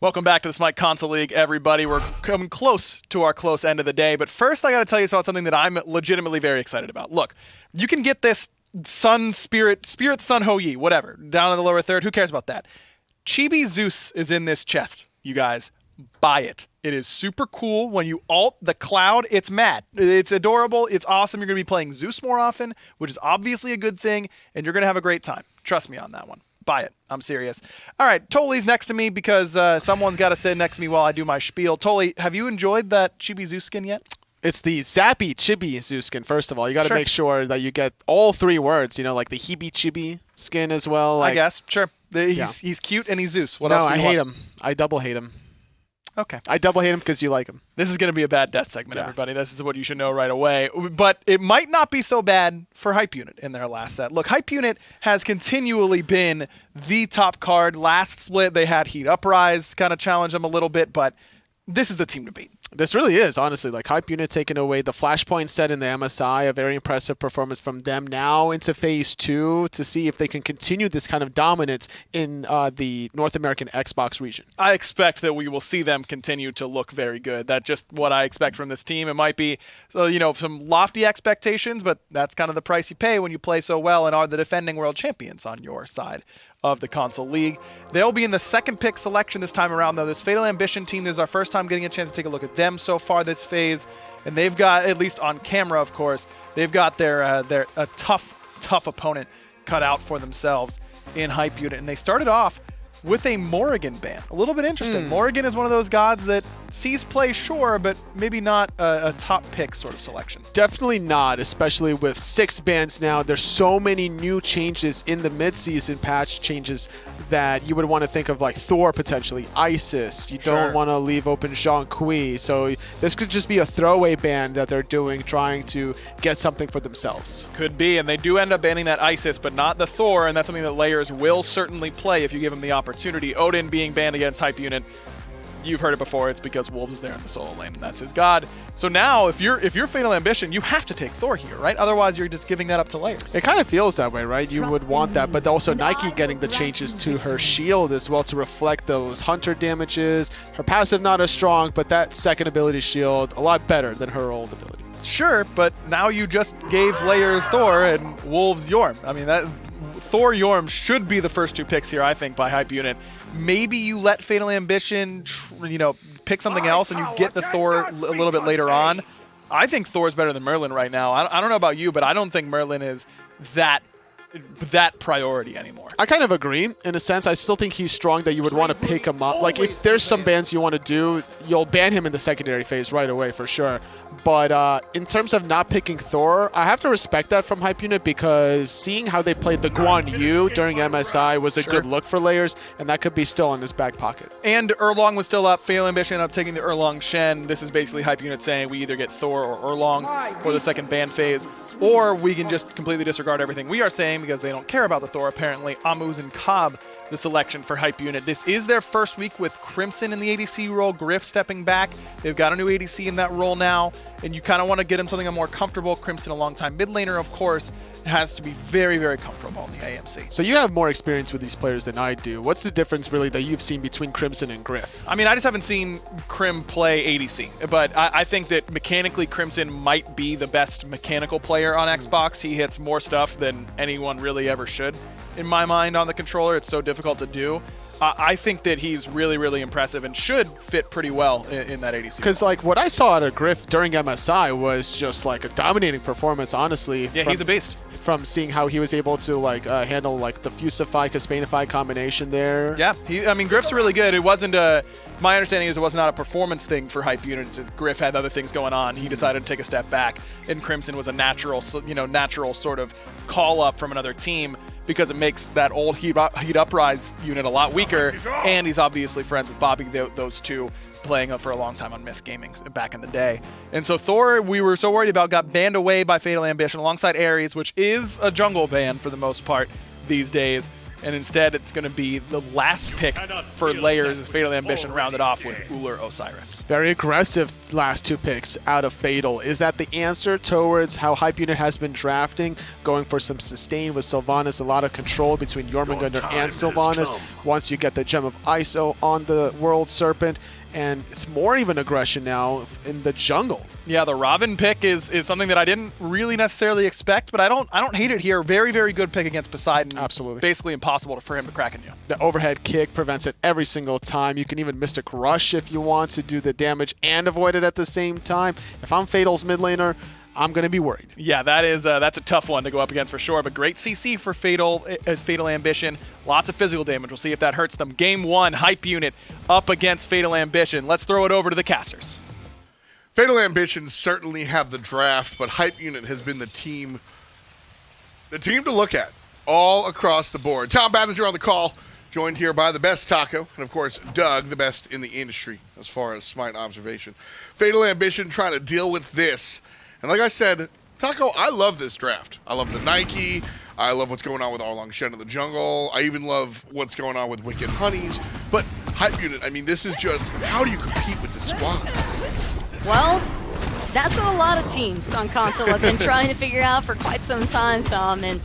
Welcome back to the SMITE Console League, everybody. We're coming close to our close end of the day, but first I got to tell you about something that I'm legitimately very excited about. Look, you can get this Spirit Sun Ho Yi, whatever, down in the lower third. Who cares about that? Chibi Zeus is in this chest, you guys. Buy it. It is super cool. When you alt the cloud, it's mad. It's adorable. It's awesome. You're going to be playing Zeus more often, which is obviously a good thing, and you're going to have a great time. Trust me on that one. Buy it. I'm serious. All right, Toli's next to me because someone's got to sit next to me while I do my spiel. Toli, have you enjoyed that Chibi Zeus skin yet? It's the Zappy Chibi Zeus skin, first of all. You got to make sure that you get all three words, like the Hibi Chibi skin as well. I guess. Sure. He's cute and he's Zeus. What else do you hate want? him. I double hate him. Okay. I double hate him because you like him. This is going to be a bad death segment, everybody. This is what you should know right away. But it might not be so bad for Hype Unit in their last set. Look, Hype Unit has continually been the top card. Last split, they had Heat Uprise kind of challenge them a little bit, but this is the team to beat. This really is, honestly. Like, Hype Unit taking away the Flashpoint set in the MSI, a very impressive performance from them. Now into Phase 2 to see if they can continue this kind of dominance in the North American Xbox region. I expect that we will see them continue to look very good. That's just what I expect from this team. It might be, some lofty expectations, but that's kind of the price you pay when you play so well and are the defending world champions on your side of the console league. They'll be in the second pick selection this time around, though. This Fatal Ambition team, this is our first time getting a chance to take a look at them so far this phase, and they've got, at least on camera, of course, they've got their tough opponent cut out for themselves in Hype Unit, and they started off with a Morrigan ban. A little bit interesting. Morrigan is one of those gods that sees play, sure, but maybe not a top pick sort of selection. Definitely not, especially with 6 bans now. There's so many new changes in the mid-season patch changes that you would want to think of, like Thor potentially, Isis. You don't want to leave open Jean-Kui. So this could just be a throwaway ban that they're doing, trying to get something for themselves. Could be, and they do end up banning that Isis, but not the Thor, and that's something that layers will certainly play if you give them the opportunity. Odin being banned against Hype Unit, you've heard it before, it's because Wolves is there in the solo lane, and that's his god. So now, if you're Fatal Ambition, you have to take Thor here, right? Otherwise, you're just giving that up to layers. It kind of feels that way, right? You would want that, but also Nike getting the changes to her shield as well to reflect those Hunter damages. Her passive not as strong, but that second ability shield, a lot better than her old ability. Sure, but now you just gave layers Thor and Wolves Yorm. I mean, that Thor Yorm should be the first 2 picks here, I think, by Hype Unit. Maybe you let Fatal Ambition, pick something else and you get the Thor a little bit later on. I think Thor's better than Merlin right now. I don't know about you, but I don't think Merlin is that priority anymore. I kind of agree. In a sense, I still think he's strong that you would want to pick him up. Like, if there's some bans you want to do, you'll ban him in the secondary phase right away for sure. But in terms of not picking Thor, I have to respect that from Hype Unit because seeing how they played the Guan Yu during MSI was a good look for layers, and that could be still in his back pocket. And Erlang was still up. Fatal Ambition up taking the Erlang Shen. This is basically Hype Unit saying we either get Thor or Erlang for the second ban phase, or we can just completely disregard everything we are saying because they don't care about the Thor, apparently. Muzen Cobb, the selection for Hype Unit. This is their first week with Crimson in the ADC role, Griff stepping back. They've got a new ADC in that role now, and you kind of want to get him something more comfortable. Crimson, a long-time mid laner, of course, has to be very, very comfortable in the AMC. So you have more experience with these players than I do. What's the difference, really, that you've seen between Crimson and Griff? I mean, I just haven't seen Crim play ADC, but I think that mechanically Crimson might be the best mechanical player on Xbox. He hits more stuff than anyone really ever should, in my mind, on the controller. It's so difficult to do. I think that he's really, really impressive and should fit pretty well in that ADC. Because, like, what I saw out of Griff during MSI was just, like, a dominating performance, honestly. Yeah, he's a beast. From seeing how he was able to, like, handle, like, the Fusify, Caspanify combination there. Yeah, I mean, Griff's really good. It wasn't my understanding is it was not a performance thing for Hype Unit. It's just Griff had other things going on. He decided to take a step back, and Crimson was a natural sort of call-up from another team, because it makes that old Heat Uprise unit a lot weaker, and he's obviously friends with Bobby, those two playing for a long time on Myth Gaming back in the day. And so Thor, we were so worried about, got banned away by Fatal Ambition alongside Ares, which is a jungle ban for the most part these days. and instead it's going to be the last pick for Layers as Fatal Ambition rounded off with Ullr Osiris. Very aggressive last 2 picks out of Fatal. Is that the answer towards how Hype Unit has been drafting, going for some sustain with Sylvanus, a lot of control between Jormungandr and Sylvanus once you get the Gem of ISO on the World Serpent, and it's more even aggression now in the jungle. Yeah, the Ravana pick is something that I didn't really necessarily expect, but I don't hate it here. Very, very good pick against Poseidon. Absolutely. Basically impossible for him to crack in you. The overhead kick prevents it every single time. You can even Mystic Rush if you want to do the damage and avoid it at the same time. If I'm Fatal's mid laner, I'm going to be worried. Yeah, that's a tough one to go up against for sure, but great CC for Fatal Ambition. Lots of physical damage. We'll see if that hurts them. Game 1, Hype Unit up against Fatal Ambition. Let's throw it over to the casters. Fatal Ambition certainly have the draft, but Hype Unit has been the team to look at all across the board. Tom Bannister on the call, joined here by the best Taco, and of course Doug, the best in the industry as far as SMITE observation. Fatal Ambition trying to deal with this. And like I said, Taco, I love this draft. I love the Nike. I love what's going on with Erlang Shen in the jungle. I even love what's going on with Wicked Honeys. But Hype Unit, I mean, this is just, how do you compete with this squad? Well, that's what a lot of teams on console have been trying to figure out for quite some time, Tom, and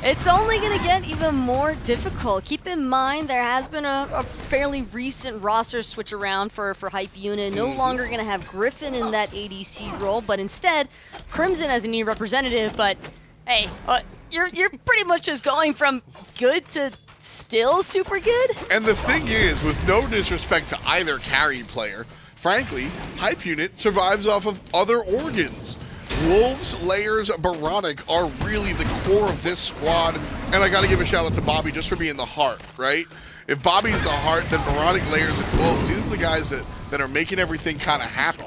it's only going to get even more difficult. Keep in mind there has been a fairly recent roster switch around for Hype Unit. No longer going to have Griffin in that ADC role, but instead Crimson as a new representative. But hey, you're pretty much just going from good to still super good. And the thing is, with no disrespect to either carry player, frankly, Hype Unit survives off of other organs. Wolves, Layers, oBoronic are really the core of this squad, and I gotta give a shout out to Bobby just for being the heart, right? If Bobby's the heart, then oBoronic, Layers, and Wolves, these are the guys that are making everything kind of happen.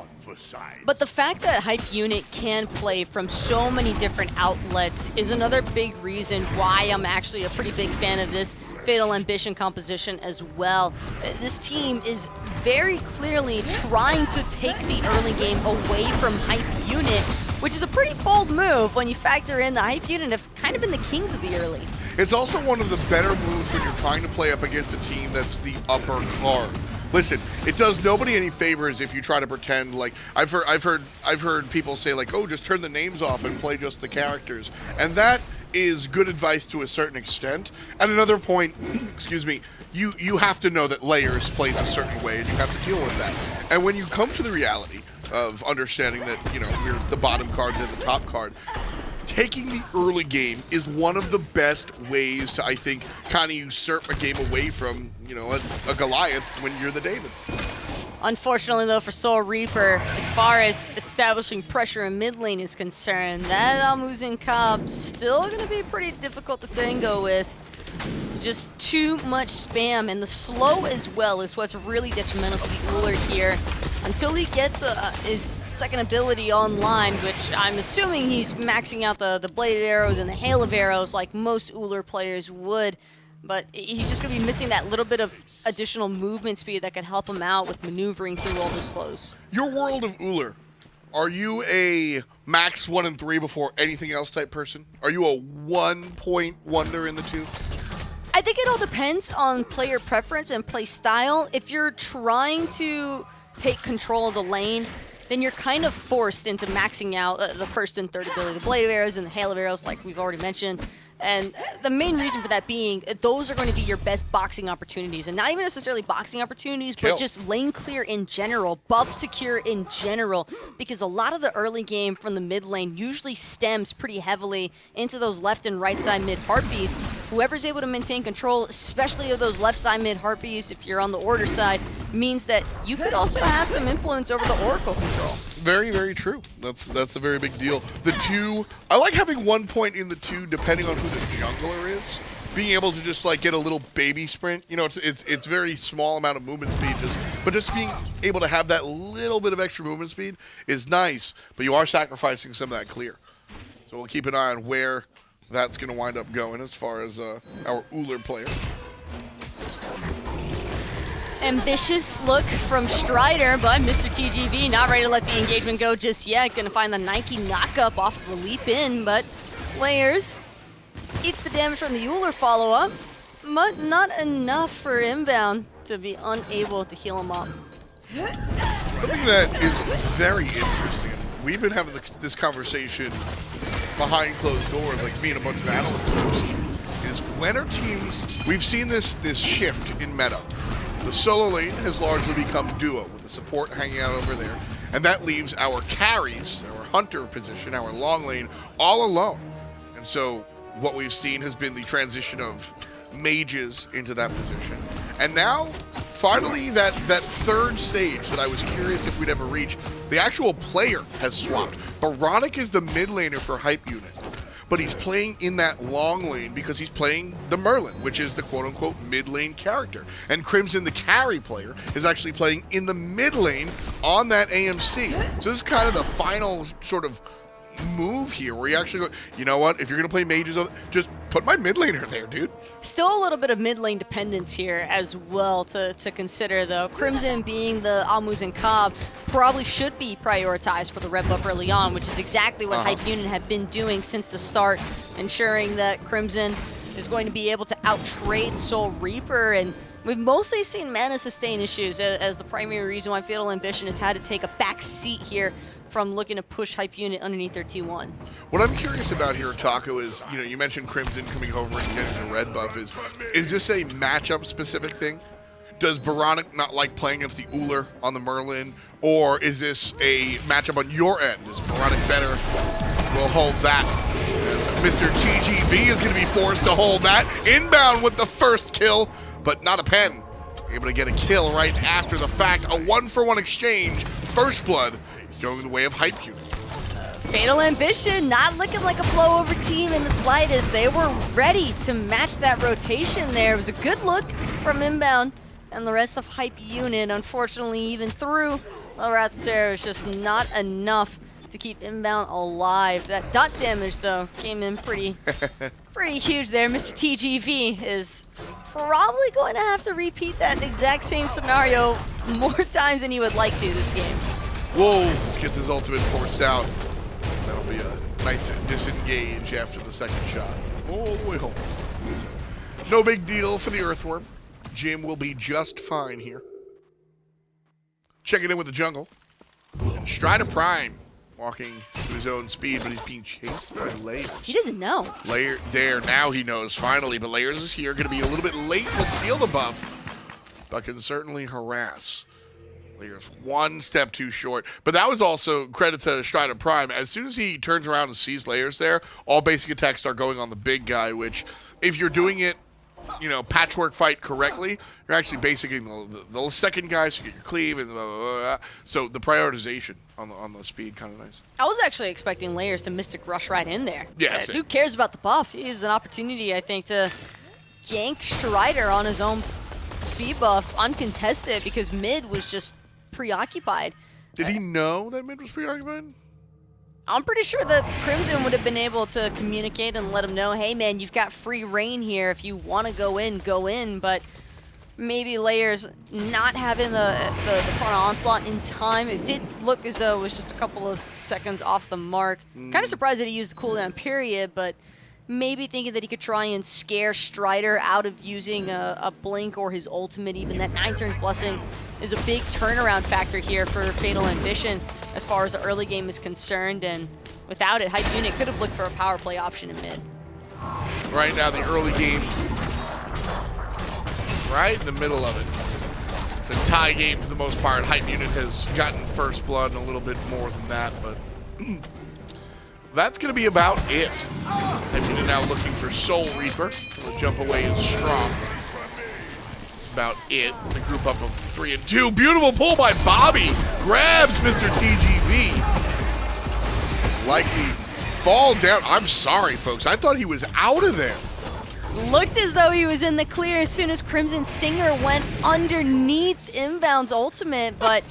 But the fact that Hype Unit can play from so many different outlets is another big reason why I'm actually a pretty big fan of this Fatal Ambition composition as well. This team is very clearly trying to take the early game away from Hype Unit, which is a pretty bold move when you factor in the Hype Unit have kind of been the kings of the early. It's also one of the better moves when you're trying to play up against a team that's the upper card. Listen, it does nobody any favors if you try to pretend like I've heard people say like, oh, just turn the names off and play just the characters, and that is good advice to a certain extent. At another point, excuse me, you have to know that Layers plays a certain way, and you have to deal with that. And when you come to the reality of understanding that, you know, you're the bottom card and the top card, taking the early game is one of the best ways to, I think, kind of usurp a game away from, you know, a Goliath when you're the David. Unfortunately, though, for Soul Reaper, as far as establishing pressure in mid lane is concerned, that Muzen Cobb still going to be pretty difficult to tango with. Just too much spam, and the slow as well is what's really detrimental to the Ullr here. Until he gets his second ability online, which I'm assuming he's maxing out the bladed arrows and the hail of arrows like most Ullr players would. But he's just going to be missing that little bit of additional movement speed that could help him out with maneuvering through all the slows. Your world of Ullr, are you a max 1 and 3 before anything else type person? Are you a 1-point wonder in the two? I think it all depends on player preference and play style. If you're trying to take control of the lane, then you're kind of forced into maxing out the first and third ability, the blade of arrows and the hail of arrows, like we've already mentioned. And the main reason for that being, those are going to be your best boxing opportunities. And not even necessarily boxing opportunities, but just lane clear in general, buff secure in general. Because a lot of the early game from the mid lane usually stems pretty heavily into those left and right side mid harpies. Whoever's able to maintain control, especially of those left side mid harpies, if you're on the order side, means that you could also have some influence over the oracle control. Very, very true. That's a very big deal. The two, I like having 1 point in the two depending on who the jungler is. Being able to just like get a little baby sprint, you know, it's very small amount of movement speed, but just being able to have that little bit of extra movement speed is nice. But you are sacrificing some of that clear, so we'll keep an eye on where that's going to wind up going as far as our Ullr player. Ambitious look from StRyDEr, but Mr. TGV not ready to let the engagement go just yet. Gonna find the Nike knock-up off of the leap in, but Layers eats the damage from the Ullr follow-up. not enough for Inbound to be unable to heal him up. Something that is very interesting, we've been having this conversation behind closed doors, like me and a bunch of analysts folks, is when are teams, we've seen this shift in meta. The solo lane has largely become duo, with the support hanging out over there, and that leaves our carries, our hunter position, our long lane, all alone. And so what we've seen has been the transition of mages into that position. And now, finally, that third stage that I was curious if we'd ever reach, the actual player has swapped. oBoronic is the mid laner for Hype Unit, but he's playing in that long lane because he's playing the Merlin, which is the quote-unquote mid lane character. And Crimson, the carry player, is actually playing in the mid lane on that AMC. So this is kind of the final sort of move here where you actually go, you know what, if you're going to play mages, just put my mid laner there, dude. Still a little bit of mid lane dependence here as well to consider, though. Crimson being the Muzen Cobb probably should be prioritized for the red buff early on, which is exactly what Hype Unit have been doing since the start, ensuring that Crimson is going to be able to out-trade Soul Reaper, and we've mostly seen mana sustain issues as the primary reason why Fatal Ambition has had to take a back seat here from looking to push Hype Unit underneath their T1. What I'm curious about here, Taco, is, you know, you mentioned Crimson coming over and getting the red buff. Is this a matchup specific thing? Does oBoronic not like playing against the Ullr on the Merlin? Or is this a matchup on your end? Is oBoronic better? We'll hold that. As Mr. TGV is going to be forced to hold that. Inbound with the first kill, but not a pen. Able to get a kill right after the fact. A 1-for-1 exchange. First blood going the way of Hype Unit. Fatal Ambition not looking like a blowover team in the slightest. They were ready to match that rotation there. It was a good look from Inbound, and the rest of Hype Unit, unfortunately, even through the Wrath of Terror, is just not enough to keep Inbound alive. That dot damage, though, came in pretty huge there. Mr. TGV is probably going to have to repeat that exact same scenario more times than he would like to this game. Wolves gets his ultimate forced out. That'll be a nice disengage after the second shot. All the way home. So, no big deal for the Earthworm. Jim will be just fine here. Checking in with the jungle. And StRyDEr Prime walking to his own speed, but he's being chased by Layers. He doesn't know. Layer there, now he knows finally, but Layers is here, gonna be a little bit late to steal the buff, but can certainly harass. Layers one step too short, but that was also credit to StRyDEr Prime. As soon as he turns around and sees Layers there, all basic attacks start going on the big guy, which if you're doing it, you know, patchwork fight correctly, you're actually basically the second guy, so you get your cleave and blah, blah, blah. So the prioritization on the speed, kind of nice. I was actually expecting Layers to Mystic Rush right in there. Yeah, who cares about the buff? He has an opportunity, I think, to gank StRyDEr on his own speed buff uncontested because mid was just preoccupied. Did he know that mid was preoccupied? I'm pretty sure that Crimson would have been able to communicate and let him know, hey man, you've got free reign here. If you want to go in, but maybe Layers not having the front onslaught in time. It did look as though it was just a couple of seconds off the mark. Kind of surprised that he used the cooldown period, but maybe thinking that he could try and scare StRyDEr out of using a blink or his ultimate. Even that 9 turns blessing is a big turnaround factor here for Fatal Ambition as far as the early game is concerned, and without it, Hype Unit could have looked for a power play option in mid. Right now, the early game, right in the middle of it. It's a tie game for the most part. Hype Unit has gotten first blood and a little bit more than that, but that's going to be about it. Hype Unit now looking for Soul Reaper. The jump away is strong. About it. The group up of 3 and 2. Beautiful pull by Bobby. Grabs Mr. TGV. Likely fall down. I'm sorry, folks. I thought he was out of there. Looked as though he was in the clear as soon as Crimson Stinger went underneath Inbound's ultimate, but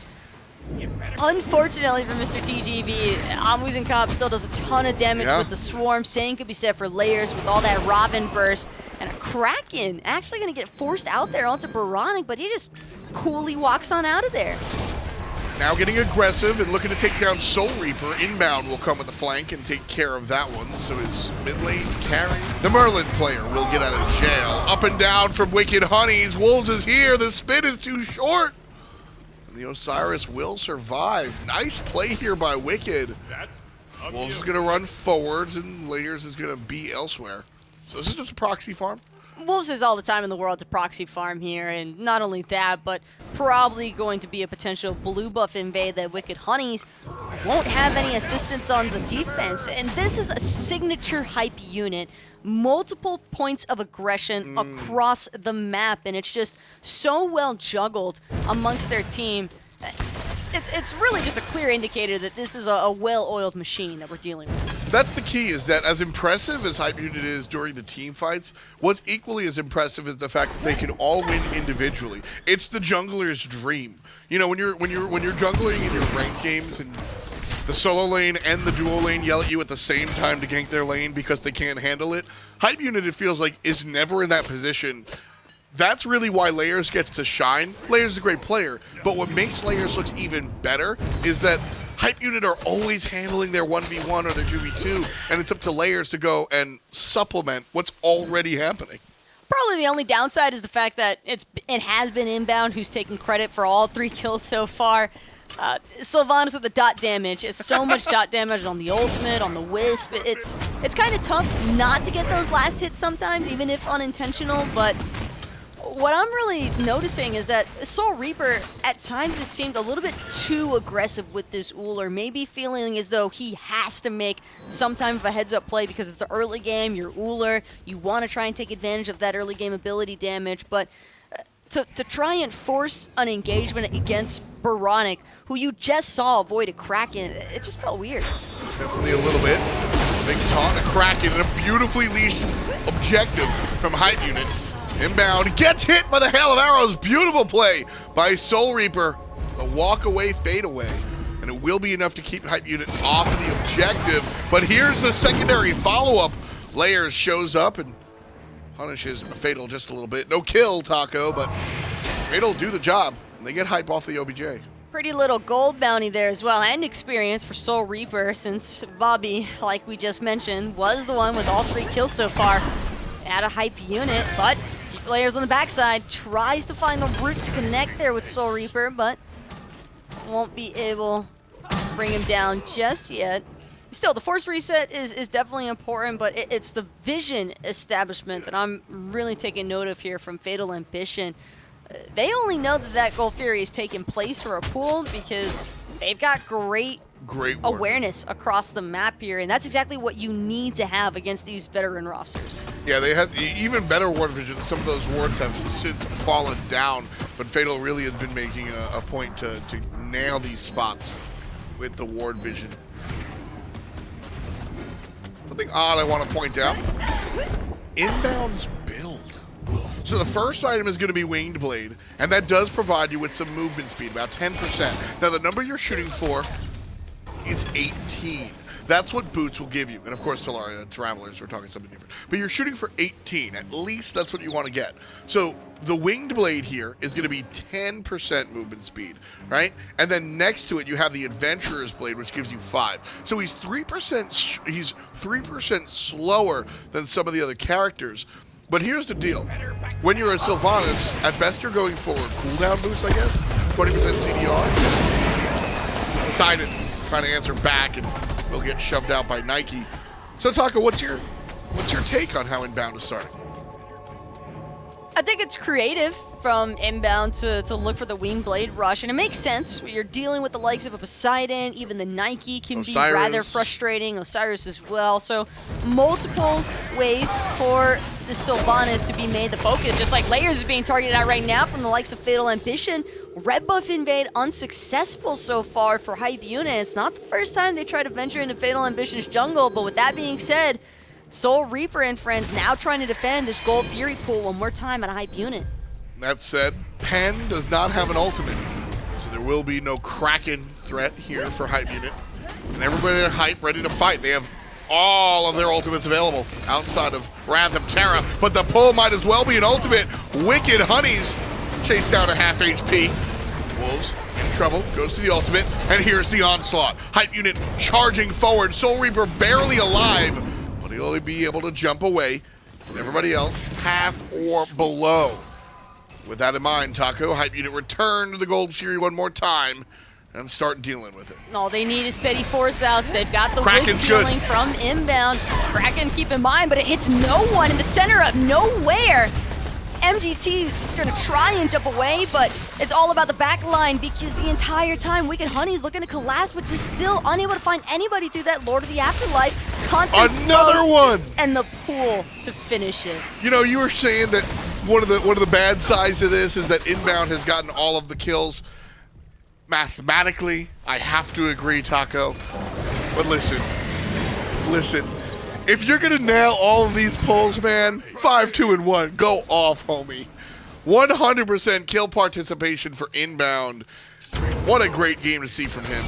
unfortunately for Mr. TGV, Muzen Cobb still does a ton of damage with the swarm. Same could be said for Layers with all that Robin burst. And a Kraken actually going to get forced out there onto oBoronic, but he just coolly walks on out of there. now getting aggressive and looking to take down Soul Reaper. Inbound will come with the flank and take care of that one. So it's mid lane carry. The Merlin player will get out of jail. Up and down from Wicked Honeys. Wolves is here. The spin is too short. And the Osiris will survive. Nice play here by Wicked. Wolves is going to run forwards and Layers is going to be elsewhere. So this is just a proxy farm. Wolves is all the time in the world to proxy farm here, and not only that, but probably going to be a potential blue buff invade that Wicked Honeys won't have any assistance on the defense. And this is a signature hype unit, multiple points of aggression across the map, and it's just so well juggled amongst their team. It's really just a clear indicator that this is a well-oiled machine that we're dealing with. That's the key, is that as impressive as Hype Unit is during the team fights, what's equally as impressive is the fact that they can all win individually. It's the jungler's dream. You know, when you're jungling in your ranked games and the solo lane and the duo lane yell at you at the same time to gank their lane because they can't handle it, Hype Unit, it feels like, is never in that position. That's really why Layers gets to shine. Layers is a great player, but what makes Layers look even better is that Hype Unit are always handling their 1v1 or their 2v2, and it's up to Layers to go and supplement what's already happening. Probably the only downside is the fact that it has been Inbound who's taken credit for all 3 kills so far. Sylvanus with the dot damage. It's so much dot damage on the ultimate, on the Wisp. It's kind of tough not to get those last hits sometimes, even if unintentional, but what I'm really noticing is that Soul Reaper at times has seemed a little bit too aggressive with this Ullr, maybe feeling as though he has to make some type of a heads-up play because it's the early game, you're Ullr, you want to try and take advantage of that early game ability damage, but to try and force an engagement against oBoronic, who you just saw avoid a Kraken, it just felt weird. Definitely a little bit. Big taunt, a Kraken, and a beautifully leashed objective from Hype Unit. Inbound, gets hit by the hail of arrows. Beautiful play by Soul Reaper. A walk away, fade away. And it will be enough to keep Hype Unit off of the objective. But here's the secondary follow-up. Layers shows up and punishes Fatal just a little bit. No kill, Taco, but Fatal do the job. And they get Hype off the OBJ. Pretty little gold bounty there as well, and experience for Soul Reaper, since Bobby, like we just mentioned, was the one with all 3 kills so far at a Hype Unit, but Layers on the backside tries to find the route to connect there with Soul Reaper, but won't be able to bring him down just yet. Still, the force reset is definitely important, but it's the vision establishment that I'm really taking note of here from Fatal Ambition. They only know that Gold Fury is taking place for a pool because they've got great awareness across the map here, and that's exactly what you need to have against these veteran rosters. Yeah, they have even better ward vision. Some of those wards have since fallen down, but Fatal really has been making a point to nail these spots with the ward vision. Something odd I want to point out. Inbound's build. So the first item is going to be Winged Blade, and that does provide you with some movement speed, about 10%. Now the number you're shooting for is 18. That's what boots will give you. And of course, Travelers, we're talking something different. But you're shooting for 18. At least that's what you want to get. So the Winged Blade here is going to be 10% movement speed, right? And then next to it, you have the Adventurer's Blade, which gives you 5. So he's 3% slower than some of the other characters. But here's the deal. When you're a Sylvanus, at best you're going for cooldown boost, I guess. 20% CDR. Poseidon trying to answer back and will get shoved out by Nike. So Taka, what's your take on how Inbound is starting? I think it's creative from Inbound to look for the Winged Blade rush, and it makes sense. You're dealing with the likes of a Poseidon, even the Nike can be rather frustrating, Osiris as well. So multiple ways for the Sylvanus to be made the focus, just like Layers is being targeted at right now from the likes of Fatal Ambition. Red buff invade unsuccessful so far for Hype Unit. It's not the first time they try to venture into Fatal Ambition's jungle, but with that being said, Soul Reaper and friends now trying to defend this Gold Fury pool one more time at a Hype Unit. That said, Pen does not have an ultimate, so there will be no Kraken threat here for Hype Unit. And everybody at Hype ready to fight. They have all of their ultimates available outside of Wrath of Terra, but the pull might as well be an ultimate. Wicked Honeys chased down a half HP. Wolves in trouble, goes to the ultimate, and here's the onslaught. Hype unit charging forward, Soul Reaper barely alive, but he'll only be able to jump away. And everybody else half or below. With that in mind, Taco, Hype unit return to the Gold Fury one more time and start dealing with it. All they need is steady force outs. They've got the Kraken's Wisp healing from Inbound. Kraken, keep in mind, but it hits no one in the center of nowhere. MGT's gonna try and jump away, but it's all about the back line because the entire time Wicked Honey's looking to collapse, but just still unable to find anybody through that Lord of the Afterlife. Constant Another stuns one! And the pool to finish it. You know, you were saying that one of the bad sides of this is that Inbound has gotten all of the kills. Mathematically, I have to agree, Taco. But listen. If you're gonna nail all of these pulls, man, 5-2-1, go off, homie. 100% kill participation for Inbound. What a great game to see from him.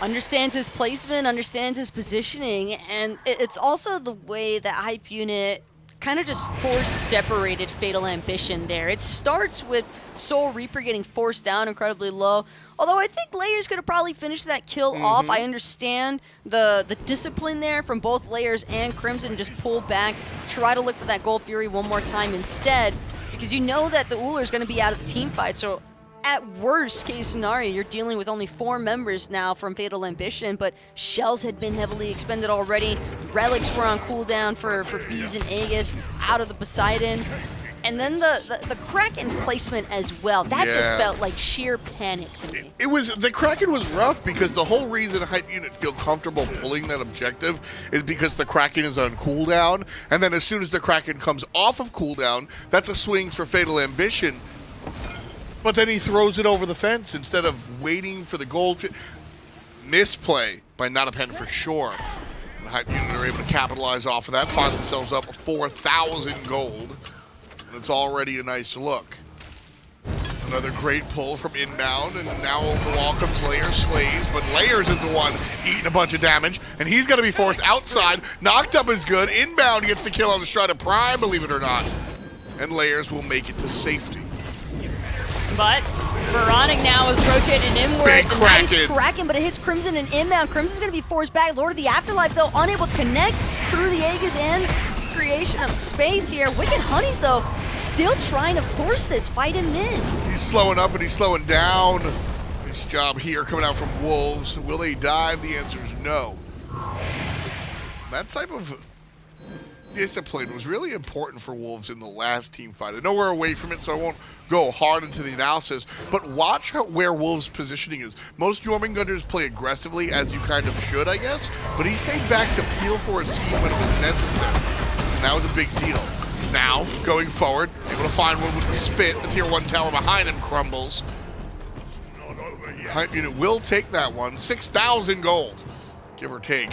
Understands his placement, understands his positioning, and it's also the way that Hype Unit kind of just force-separated Fatal Ambition there. It starts with Soul Reaper getting forced down incredibly low, although I think Layers could have probably finished that kill off. I understand the discipline there from both Layers and Crimson, just pull back, try to look for that Gold Fury one more time instead, because you know that the Ullr is going to be out of the team fight, so at worst case scenario, you're dealing with only 4 members now from Fatal Ambition, but shells had been heavily expended already. Relics were on cooldown for Beeves and Aegis out of the Poseidon. And then the Kraken placement as well. That just felt like sheer panic to me. The Kraken was rough because the whole reason Hype Unit feel comfortable pulling that objective is because the Kraken is on cooldown, and then as soon as the Kraken comes off of cooldown, that's a swing for Fatal Ambition. But then he throws it over the fence instead of waiting for the gold. Misplay by Not a Pen for sure. And Hype Unit are able to capitalize off of that, find themselves up 4,000 gold. And it's already a nice look. Another great pull from Inbound, and now over the wall comes Layers Slays, but Layers is the one eating a bunch of damage, and he's going to be forced outside. Knocked up is good. Inbound gets the kill on the StRyDEr PR1mE, believe it or not. And Layers will make it to safety. But oBoronic now is rotated inward. Big It's a nice Kraken. Kraken, but it hits Crimson and Inbound. Crimson's going to be forced back. Lord of the Afterlife, though, unable to connect through the Aegis and creation of space here. Wicked Honey's, though, still trying to force this fight in mid. He's slowing up and he's slowing down. Nice job here coming out from Wolves. Will they dive? The answer is no. That type of discipline was really important for Wolves in the last team fight. I know we're away from it, so I won't go hard into the analysis, but watch where Wolves' positioning is. Most Jormungandrs play aggressively, as you kind of should, I guess, but he stayed back to peel for his team when it was necessary. And that was a big deal. Now, going forward, able to find one with the spit. The tier 1 tower behind him crumbles. Hype Unit will take that one. 6,000 gold, give or take.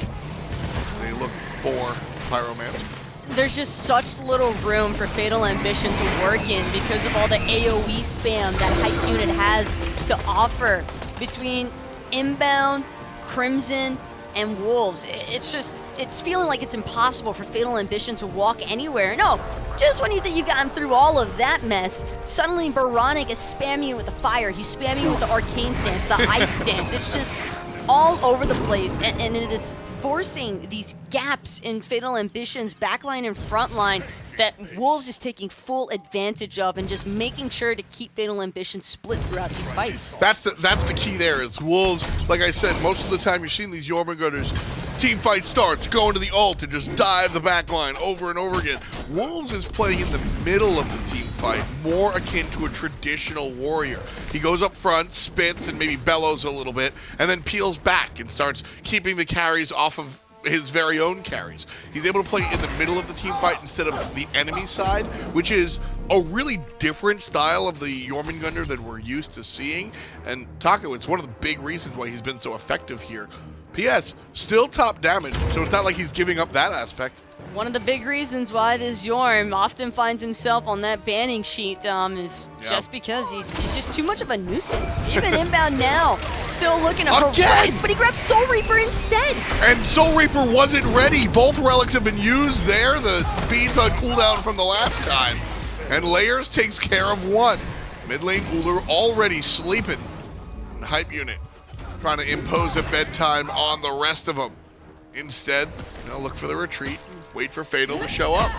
They look for Pyromancer. There's just such little room for Fatal Ambition to work in because of all the AoE spam that Hype Unit has to offer between Inbound, Crimson, and Wolves. It's feeling like it's impossible for Fatal Ambition to walk anywhere. No, just when you think you've gotten through all of that mess, suddenly oBoronic is spamming you with the fire. He's spamming you with the arcane stance, the ice stance. It's just all over the place, and it is forcing these gaps in Fatal Ambition's backline and frontline that Wolves is taking full advantage of and just making sure to keep Fatal Ambition split throughout these fights. That's the key there. Is Wolves, like I said, most of the time you're seeing these Jormungandrs, team fight starts, go into the ult and just dive the backline over and over again. Wolves is playing in the middle of the team fight, more akin to a traditional warrior. He goes up front, spits, and maybe bellows a little bit, and then peels back and starts keeping the carries off of his very own carries. He's able to play in the middle of the team fight instead of the enemy side, which is a really different style of the Jormungandr that we're used to seeing. And Taco, it's one of the big reasons why he's been so effective here. P.S. still top damage, so it's not like he's giving up that aspect. One of the big reasons why this Jorm often finds himself on that banning sheet is just because he's just too much of a nuisance. Even Inbound now, still looking at Horizon, but he grabs Soul Reaper instead. And Soul Reaper wasn't ready. Both relics have been used there. The beads on cooldown from the last time. And Layers takes care of one. Mid lane Ullr already sleeping. Hype Unit trying to impose a bedtime on the rest of them. Instead, look for the retreat, wait for Fatal to show up.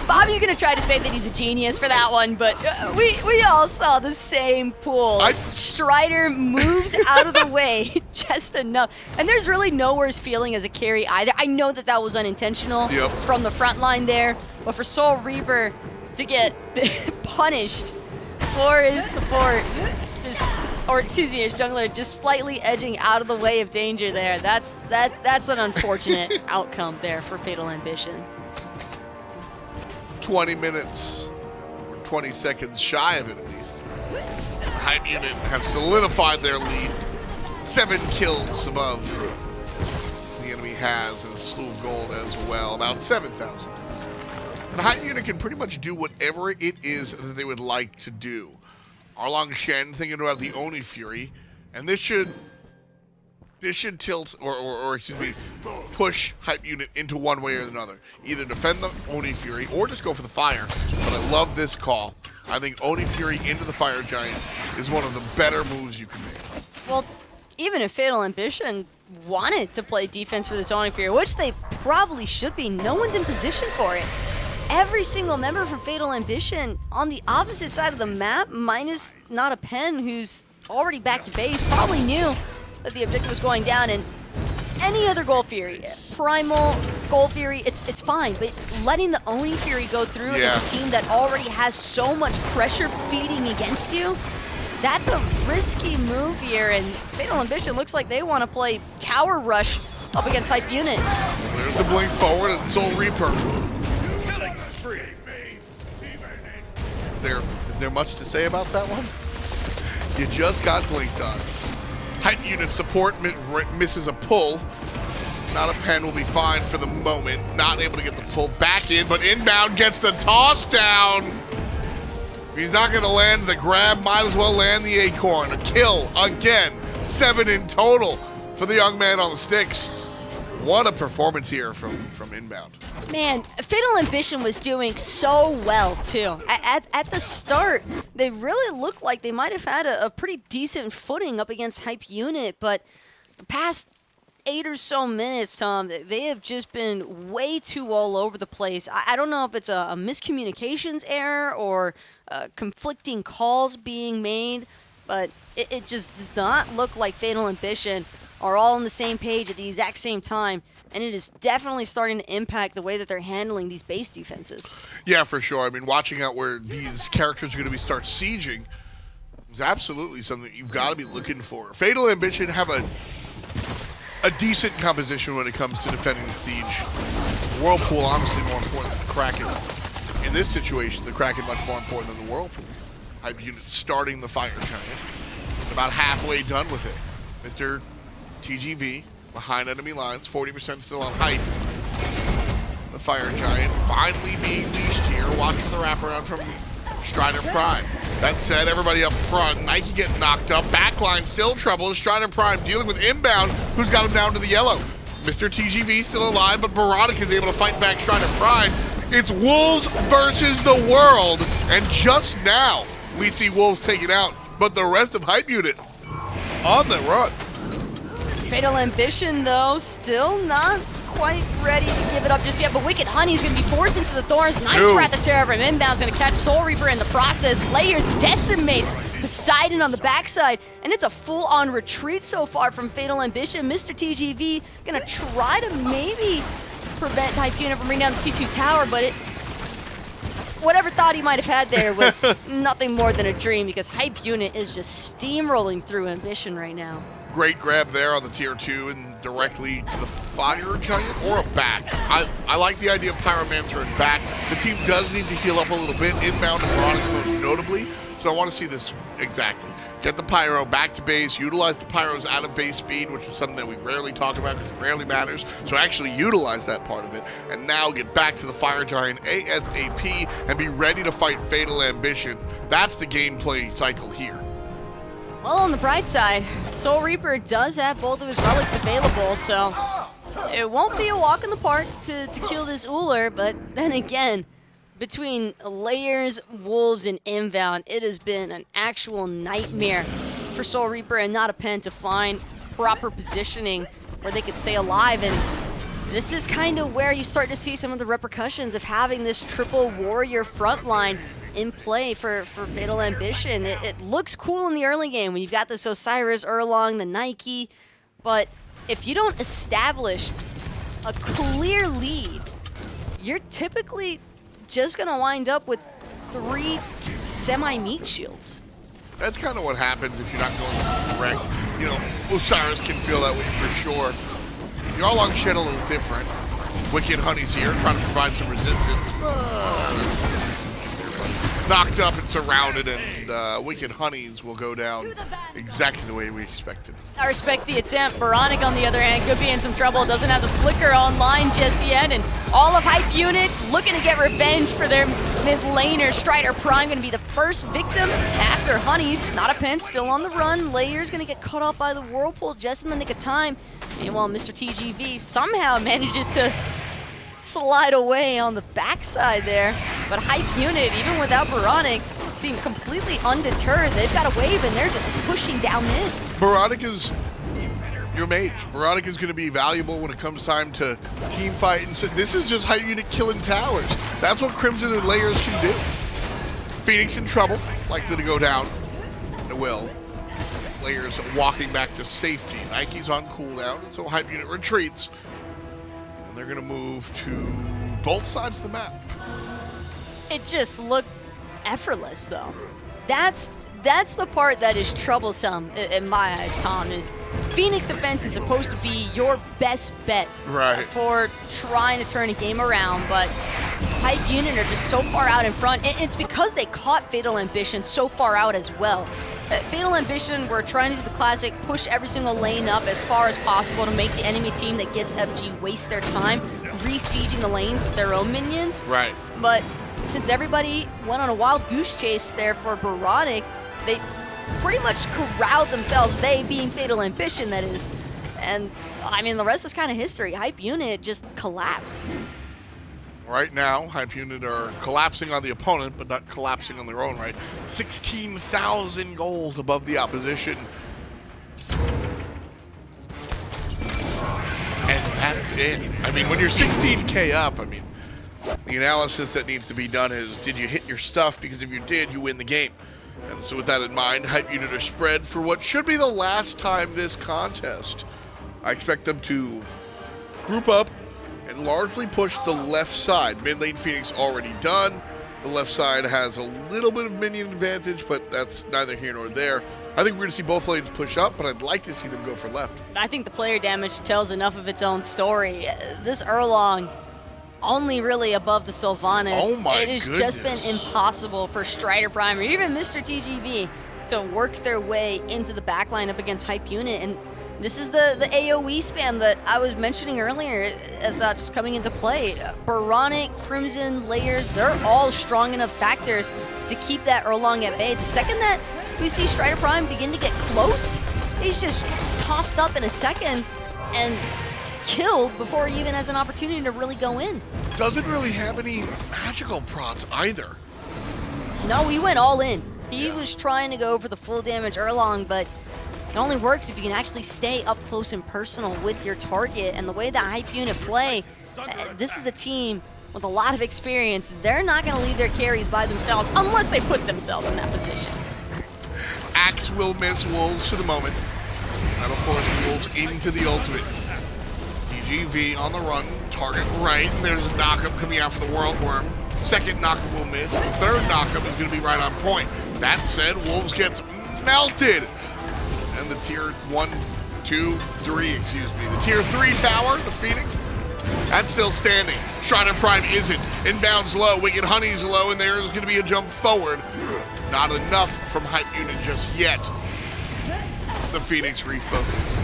Bobby's gonna try to say that he's a genius for that one, but we all saw the same pool. StRyDEr moves out of the way just enough. And there's really no worse feeling as a carry either. I know that that was unintentional from the front line there, but for SoulReaper to get punished for his support, or excuse me, his jungler just slightly edging out of the way of danger there, that's an unfortunate outcome there for Fatal Ambition. 20 minutes, or 20 seconds shy of it at least. Hype Unit have solidified their lead. 7 kills above the enemy has, and a slew of gold as well, about 7,000. And Hype Unit can pretty much do whatever it is that they would like to do. Erlang Shen thinking about the Oni Fury, and this should tilt, or excuse me, push Hype Unit into one way or another. Either defend the Oni Fury or just go for the fire. But I love this call. I think Oni Fury into the Fire Giant is one of the better moves you can make. Well, even if Fatal Ambition wanted to play defense for this Oni Fury, which they probably should be, no one's in position for it. Every single member from Fatal Ambition on the opposite side of the map, minus Not a Pen, who's already back to base, probably knew that the objective was going down, and any other Gold Fury, Primal, Gold Fury, it's fine, but letting the Oni Fury go through against a team that already has so much pressure feeding against you, that's a risky move here, and Fatal Ambition looks like they want to play Tower Rush up against Hype Unit. There's the blink forward and SoulReaper. Is there much to say about that one? You just got blinked on. Hype Unit support misses a pull. Not a Pen will be fine for the moment. Not able to get the pull back in, but Inbound gets the toss down. If he's not going to land the grab, might as well land the Acorn. A kill again. 7 in total for the young man on the sticks. What a performance here from Inbound. Man, Fatal Ambition was doing so well, too. At the start, they really looked like they might have had a pretty decent footing up against Hype Unit, but the past 8 or so minutes, Tom, they have just been way too all over the place. I don't know if it's a miscommunications error or conflicting calls being made, but it just does not look like Fatal Ambition are all on the same page at the exact same time, and it is definitely starting to impact the way that they're handling these base defenses. Yeah, for sure. I mean, watching out where these characters are going to start sieging is absolutely something you've got to be looking for. Fatal Ambition have a decent composition when it comes to defending the siege. Whirlpool, obviously more important than the Kraken. In this situation, the Kraken much more important than the Whirlpool. Hype Unit starting the Fire Giant. About halfway done with it. Mr. TGV behind enemy lines, 40% still on Hype. The Fire Giant finally being leashed here. Watch for the wraparound from StRyDEr Prime. That said, everybody up front. Nike getting knocked up. Backline still trouble. StRyDEr Prime dealing with Inbound, who's got him down to the yellow. Mr. TGV still alive, but oBoronic is able to fight back StRyDEr Prime. It's Wolves versus the world, and just now we see Wolves taken out, but the rest of Hype Unit on the run. Fatal Ambition, though, still not quite ready to give it up just yet, but Wicked Honey's going to be forced into the thorns. Nice Wrath of Terror from Inbound's going to catch SoulReaper in the process. Layers decimates Poseidon on the backside, and it's a full-on retreat so far from Fatal Ambition. Mr. TGV going to try to maybe prevent Hype Unit from bringing down the T2 tower, but whatever thought he might have had there was nothing more than a dream, because Hype Unit is just steamrolling through Ambition right now. Great grab there on the tier 2 and directly to the Fire Giant or a back. I like the idea of Pyromancer and back. The team does need to heal up a little bit, Inbound and Veronica most notably, so I want to see this exactly. Get the Pyro back to base, utilize the Pyro's out of base speed, which is something that we rarely talk about because it rarely matters, so actually utilize that part of it, and now get back to the Fire Giant ASAP and be ready to fight Fatal Ambition. That's the gameplay cycle here. Well, on the bright side, SoulReaper does have both of his relics available, so it won't be a walk in the park to kill this Ullr, but then again, between Layers, Wolves, and Inbound, it has been an actual nightmare for Soul Reaper and not a pen to find proper positioning where they could stay alive. And this is kind of where you start to see some of the repercussions of having this triple warrior frontline in play for Fatal Ambition. It looks cool in the early game when you've got this Osiris, Erlang, the Nike, but if you don't establish a clear lead, you're typically just gonna wind up with 3 semi-meat shields. That's kind of what happens if you're not going direct. You know, Osiris can feel that way for sure. The Erlang Shen a little different. Wicked Honey's here, trying to provide some resistance. Knocked up and surrounded, and Wicked Honeys will go down exactly the way we expected. I respect the attempt. Oboronic, on the other hand, could be in some trouble. Doesn't have the flicker online just yet, and all of Hype Unit looking to get revenge for their mid laner. StRyDEr Prime going to be the first victim after Honeys. Not a pen, still on the run. Layer's going to get caught up by the Whirlpool just in the nick of time. Meanwhile, Mr. TGV somehow manages to slide away on the backside there. But Hype Unit, even without Oboronic, seem completely undeterred. They've got a wave and they're just pushing down mid. Oboronic is your mage. Oboronic is going to be valuable when it comes time to team fight. And so this is just Hype Unit killing towers. That's what Crimson and Layers can do. Phoenix in trouble, likely to go down. And it will. Layers walking back to safety. Nike's on cooldown, and so Hype Unit retreats. They're going to move to both sides of the map. It just looked effortless, though. That's the part that is troublesome in my eyes, Tom, is Phoenix defense is supposed to be your best bet for trying to turn a game around, but Hype Unit are just so far out in front, and it's because they caught Fatal Ambition so far out as well. Fatal Ambition were trying to do the classic, push every single lane up as far as possible to make the enemy team that gets FG waste their time re-sieging the lanes with their own minions. Right. But since everybody went on a wild goose chase there for Oboronic, they pretty much corralled themselves, they being Fatal Ambition, that is. And, I mean, the rest is kind of history. Hype Unit just collapsed. Right now, Hype Unit are collapsing on the opponent, but not collapsing on their own right. 16,000 goals above the opposition. And that's it. I mean, when you're 16K up, I mean, the analysis that needs to be done is, did you hit your stuff? Because if you did, you win the game. And so with that in mind, Hype Unit are spread for what should be the last time this contest. I expect them to group up and largely push the left side. Mid lane Phoenix already done. The left side has a little bit of minion advantage, but that's neither here nor there. I think we're going to see both lanes push up, but I'd like to see them go for left. I think the player damage tells enough of its own story. This Erlang, only really above the Sylvanus. Oh my It has just been impossible for StRyDEr Prime or even Mr. TGV to work their way into the backline up against Hype Unit. And this is the AoE spam that I was mentioning earlier as just coming into play. Oboronic, Crimson, Layers, they're all strong enough factors to keep that Erlang at bay. The second that we see StRyDEr Prime begin to get close, he's just tossed up in a second and killed before he even has an opportunity to really go in. Doesn't really have any magical procs either. No, he went all in. He was trying to go for the full damage Erlang, but it only works if you can actually stay up close and personal with your target. And the way that Hype Unit play, this is a team with a lot of experience. They're not going to leave their carries by themselves unless they put themselves in that position. Axe will miss Wolves for the moment. That'll force Wolves into the ultimate. TGV on the run, target right. There's a knockup coming out for the Whirlworm. Second knockup will miss. The third knockup is going to be right on point. That said, Wolves gets melted. And the tier 1, 2, 3, excuse me. The tier 3 tower, the Phoenix, that's still standing. StRyDEr Prime isn't. Inbound's low, Wicked Honey's low, and there's going to be a jump forward. Not enough from Hype Unit just yet. The Phoenix refocus.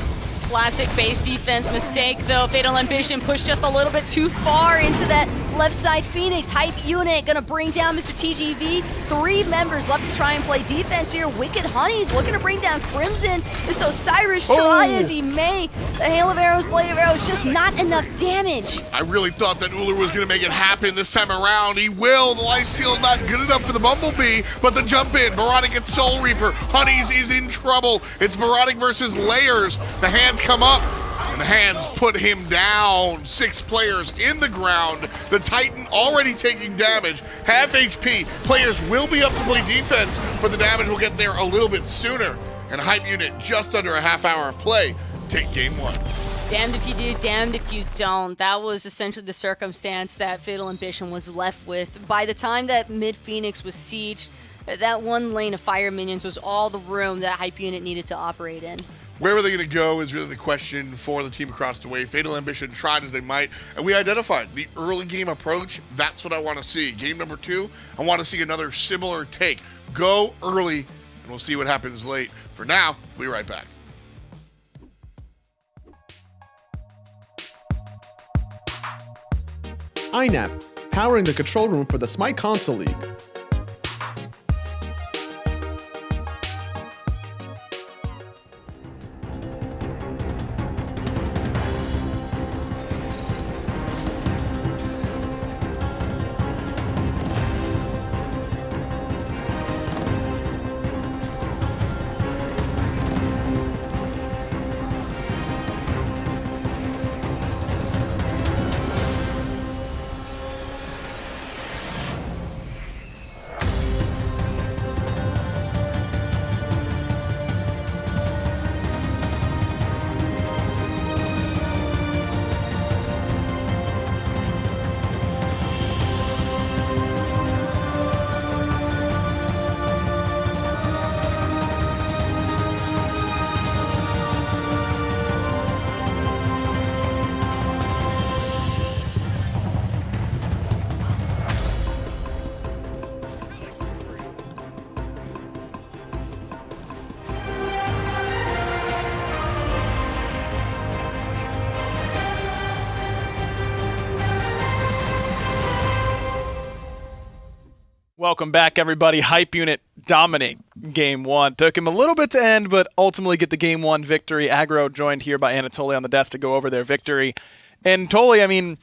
Classic base defense mistake, though. Fatal Ambition pushed just a little bit too far into that Left side Phoenix, Hype Unit gonna bring down Mr. TGV. 3 members left to try and play defense here. Wicked Honey's looking to bring down Crimson. This Osiris try as he may. The hail of arrows, blade of arrows, just not enough damage. I really thought that Ullr was going to make it happen this time around. He will. The Life Steal not good enough for the Bumblebee, but the jump in. Oboronic gets Soul Reaper. Honeys is in trouble. It's Oboronic versus Layers. The hands come up, and the hands put him down. 6 players in the ground. The Titan already taking damage. Half HP. Players will be up to play defense, but the damage will get there a little bit sooner. And Hype Unit just under a half hour of play. Take game 1. Damned if you do, damned if you don't. That was essentially the circumstance that Fatal Ambition was left with. By the time that mid-Phoenix was sieged, that one lane of fire minions was all the room that Hype Unit needed to operate in. Where were they going to go is really the question for the team across the way. Fatal Ambition tried as they might, and we identified the early game approach. That's what I want to see. Game number 2, I want to see another similar take. Go early, and we'll see what happens late. For now, we'll be right back. INAP, powering the control room for the SMITE Console League. Welcome back, everybody. Hype Unit dominate Game 1. Took him a little bit to end, but ultimately get the Game 1 victory. Aggro joined here by Anatoly on the desk to go over their victory. And Toly, I mean,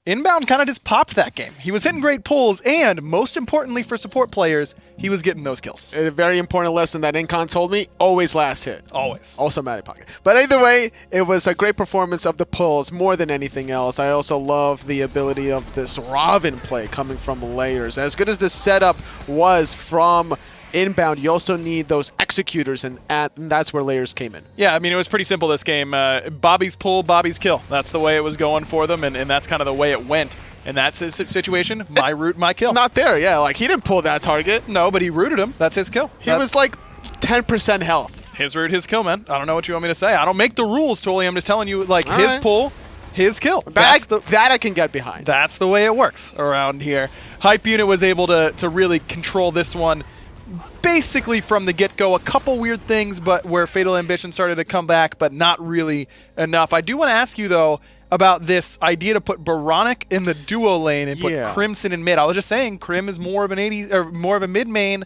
Inbound kind of just popped that game. He was hitting great pulls, and most importantly for support players, he was getting those kills. A very important lesson that Incon told me, always last hit. Always. Also Matty Pocket. But either way, it was a great performance of the pulls more than anything else. I also love the ability of this Raven play coming from Layers. As good as the setup was from Inbound, you also need those executors, and that's where Layers came in. Yeah, I mean, it was pretty simple this game. Bobby's pull, Bobby's kill. That's the way it was going for them, and that's kind of the way it went. In that situation, my root, my kill. Not there, yeah. Like, he didn't pull that target. No, but he rooted him. That's his kill. He was like 10% health. His root, his kill, man. I don't know what you want me to say. I don't make the rules, Toly. I'm just telling you, like, his pull, his kill. That I can get behind. That's the way it works around here. Hype Unit was able to really control this one basically from the get-go. A couple weird things, but where Fatal Ambition started to come back, but not really enough. I do want to ask you, though, about this idea to put Oboronic in the duo lane and put Crimson in mid. I was just saying, Crim is more of an 80s or more of a mid main.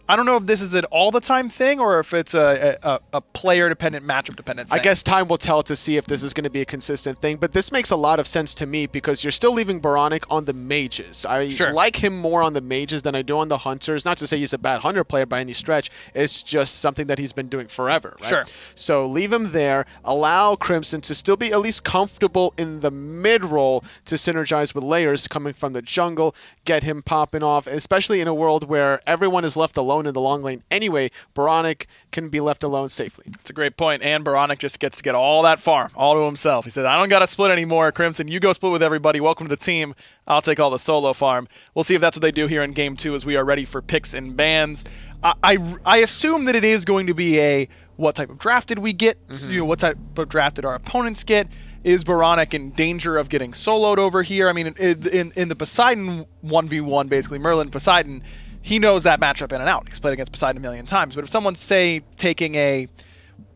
I don't know if this is an all-the-time thing or if it's a player-dependent, matchup-dependent thing. I guess time will tell to see if this is going to be a consistent thing, but this makes a lot of sense to me because you're still leaving Oboronic on the mages. I like him more on the mages than I do on the hunters. Not to say he's a bad hunter player by any stretch. It's just something that he's been doing forever, right? Sure. So leave him there. Allow Crimson to still be at least comfortable in the mid-role to synergize with Layers coming from the jungle, get him popping off, especially in a world where everyone is left alone in the long lane anyway. Oboronic can be left alone safely. That's a great point. And Oboronic just gets to get all that farm all to himself. He said, I don't got to split anymore. Crimson, you go split with everybody. Welcome to the team. I'll take all the solo farm. We'll see if that's what they do here in Game 2 as we are ready for picks and bans. I assume that it is going to be a what type of draft did we get? You know, what type of draft did our opponents get? Is Oboronic in danger of getting soloed over here? I mean, in the Poseidon 1v1, basically, Merlin, Poseidon, he knows that matchup in and out. He's played against Poseidon a million times. But if someone's, say, taking a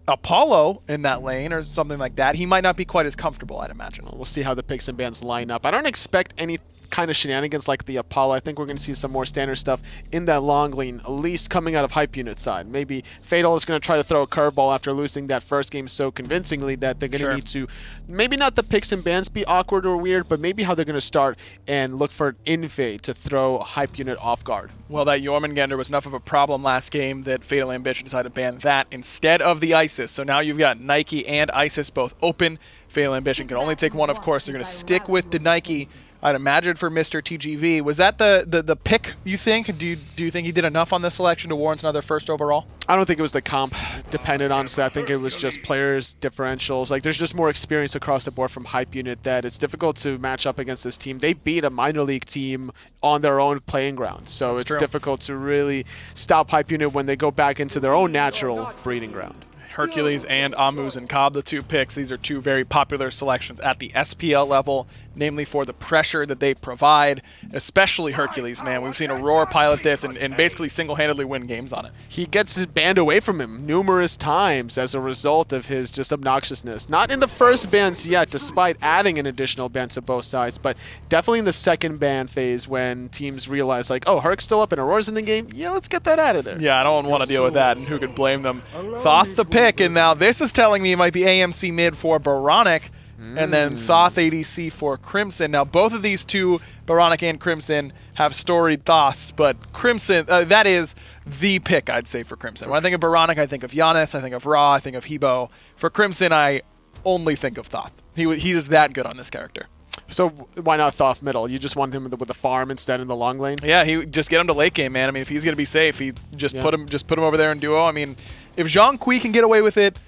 Apollo in that lane or something like that, he might not be quite as comfortable, I'd imagine. We'll see how the picks and bans line up. I don't expect any kind of shenanigans like the Apollo. I think we're going to see some more standard stuff in that long lane, at least coming out of Hype Unit side. Maybe Fatal is going to try to throw a curveball after losing that first game so convincingly that they're going to need to, maybe not the picks and bans be awkward or weird, but maybe how they're going to start and look for an invade to throw Hype Unit off guard. Well, that Jormungandr was enough of a problem last game that Fatal Ambition decided to ban that instead of the Isis. So now you've got Nike and Isis both open. Fatal Ambition can only take one, of course. They're going to stick with the Nike, I'd imagine, for Mr. TGV. Was that the pick, you think? Do you think he did enough on this selection to warrant another first overall? I don't think it was the comp dependent, honestly. I think it was just players' differentials. Like, there's just more experience across the board from Hype Unit that it's difficult to match up against this team. They beat a minor league team on their own playing ground, so it's difficult to really stop Hype Unit when they go back into their own natural breeding ground. Hercules and Muzen Cobb, the two picks. These are two very popular selections at the SPL level, namely for the pressure that they provide, especially Hercules, man. We've seen Aurora pilot this and basically single-handedly win games on it. He gets his banned away from him numerous times as a result of his just obnoxiousness. Not in the first bans yet, despite adding an additional ban to both sides, but definitely in the second ban phase when teams realize, like, oh, Herc's still up and Aurora's in the game? Yeah, let's get that out of there. Yeah, I don't want to deal with that, and who could blame them? Thoth the pick, and now this is telling me it might be AMC mid for Oboronic, and then Thoth ADC for Crimson. Now, both of these two, Oboronic and Crimson, have storied Thoths, but Crimson, that is the pick, I'd say, for Crimson. When I think of Oboronic, I think of Giannis, I think of Ra, I think of Hebo. For Crimson, I only think of Thoth. He is that good on this character. So why not Thoth middle? You just want him with the farm instead in the long lane? Yeah, he just get him to late game, man. I mean, if he's gonna be safe, he just put him over there in duo. I mean, if Zhang Kui can get away with it,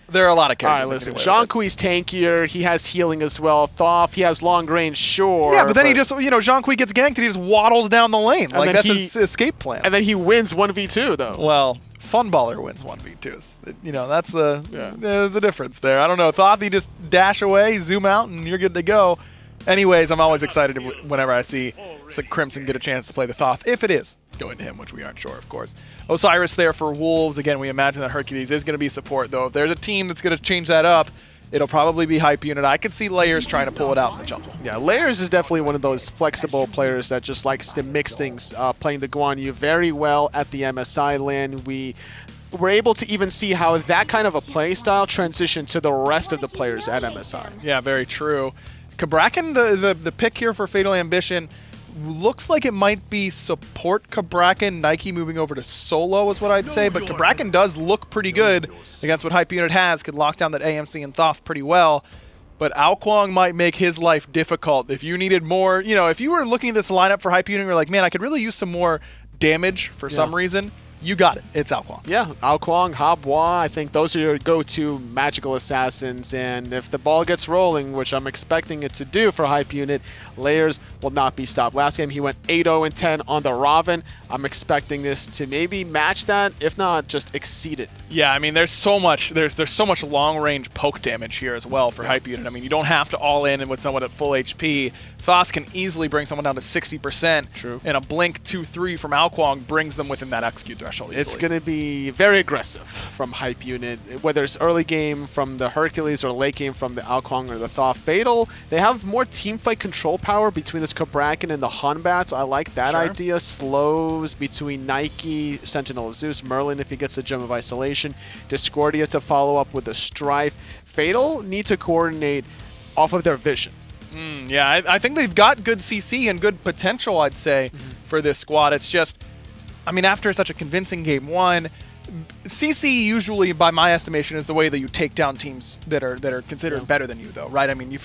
there are a lot of characters. All right, listen, Zhang Kui's tankier. He has healing as well. Thoth, he has long range, sure. Yeah, but then he just, Zhang Kui gets ganked and he just waddles down the lane. Like, that's his escape plan. And then he wins 1v2, though. Well, Funballer wins 1v2s. That's there's the difference there. I don't know. Thoth, you just dash away, zoom out, and you're good to go. Anyways, I'm always excited whenever I see Crimson get a chance to play the Thoth, if it is going to him, which we aren't sure, of course. Osiris there for Wolves. Again, we imagine that Hercules is going to be support, though. If there's a team that's going to change that up, it'll probably be Hype Unit. I could see Layers trying to pull it out in the jungle. Yeah, Layers is definitely one of those flexible players that just likes to mix things, playing the Guan Yu very well at the MSI lane. We're able to even see how that kind of a play style transitioned to the rest of the players at MSI. Yeah, very true. Cabrakan, the pick here for Fatal Ambition, looks like it might be support Cabrakan. Nike moving over to solo is what I'd say, but Cabrakan does look pretty good against what Hype Unit has. Could lock down that AMC and Thoth pretty well, but Kuang might make his life difficult. If you needed more, if you were looking at this lineup for Hype Unit and you're like, man, I could really use some more damage for some reason, you got it. It's Kuang. Yeah, Kuang, Habwa, I think those are your go-to magical assassins, and if the ball gets rolling, which I'm expecting it to do for Hype Unit, Layers will not be stopped. Last game he went 8-0-10 on the Ravana. I'm expecting this to maybe match that, if not just exceed it. Yeah, I mean, there's so much long-range poke damage here as well for Hype Unit. I mean, you don't have to all in with someone at full HP. Thoth can easily bring someone down to 60%. True. And a blink 2-3 from Kuang brings them within that execute threshold easily. It's going to be very aggressive from Hype Unit, whether it's early game from the Hercules or late game from the Kuang or the Thoth. Fatal, they have more teamfight control power between this Cabrakan and the Hunbats. I like that idea. Slows between Nike, Sentinel of Zeus, Merlin if he gets the Gem of Isolation, Discordia to follow up with the Strife. Fatal need to coordinate off of their vision. Yeah, I think they've got good CC and good potential, I'd say, for this squad. It's just, I mean, after such a convincing game one, CC usually, by my estimation, is the way that you take down teams that are considered better than you, though, right? I mean,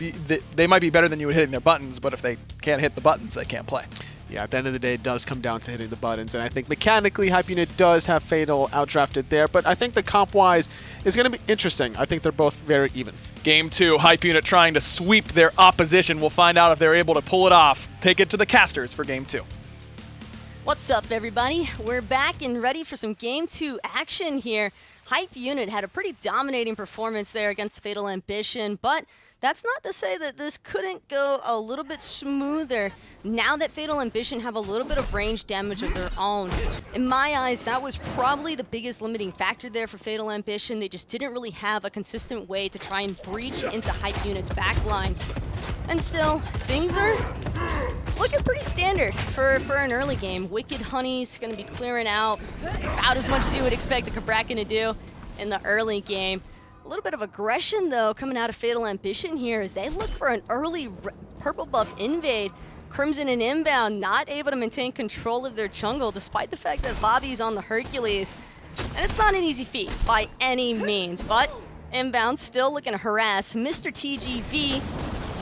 they might be better than you at hitting their buttons, but if they can't hit the buttons, they can't play. Yeah, at the end of the day, it does come down to hitting the buttons, and I think mechanically, Hype Unit does have Fatal outdrafted there, but I think the comp-wise is going to be interesting. I think they're both very even. Game 2, Hype Unit trying to sweep their opposition. We'll find out if they're able to pull it off. Take it to the casters for Game 2. What's up, everybody? We're back and ready for some Game 2 action here. Hype Unit had a pretty dominating performance there against Fatal Ambition, but That's not to say that this couldn't go a little bit smoother now that Fatal Ambition have a little bit of range damage of their own. In my eyes, that was probably the biggest limiting factor there for Fatal Ambition. They just didn't really have a consistent way to try and breach into Hype Unit's backline. And still, things are looking pretty standard for an early game. Wicked Honey's going to be clearing out about as much as you would expect the Cabrakan to do in the early game. A little bit of aggression, though, coming out of Fatal Ambition here as they look for an early purple buff invade. Crimson and Inbound not able to maintain control of their jungle despite the fact that Bobby's on the Hercules. And it's not an easy feat by any means, but Inbound still looking to harass Mr. TGV,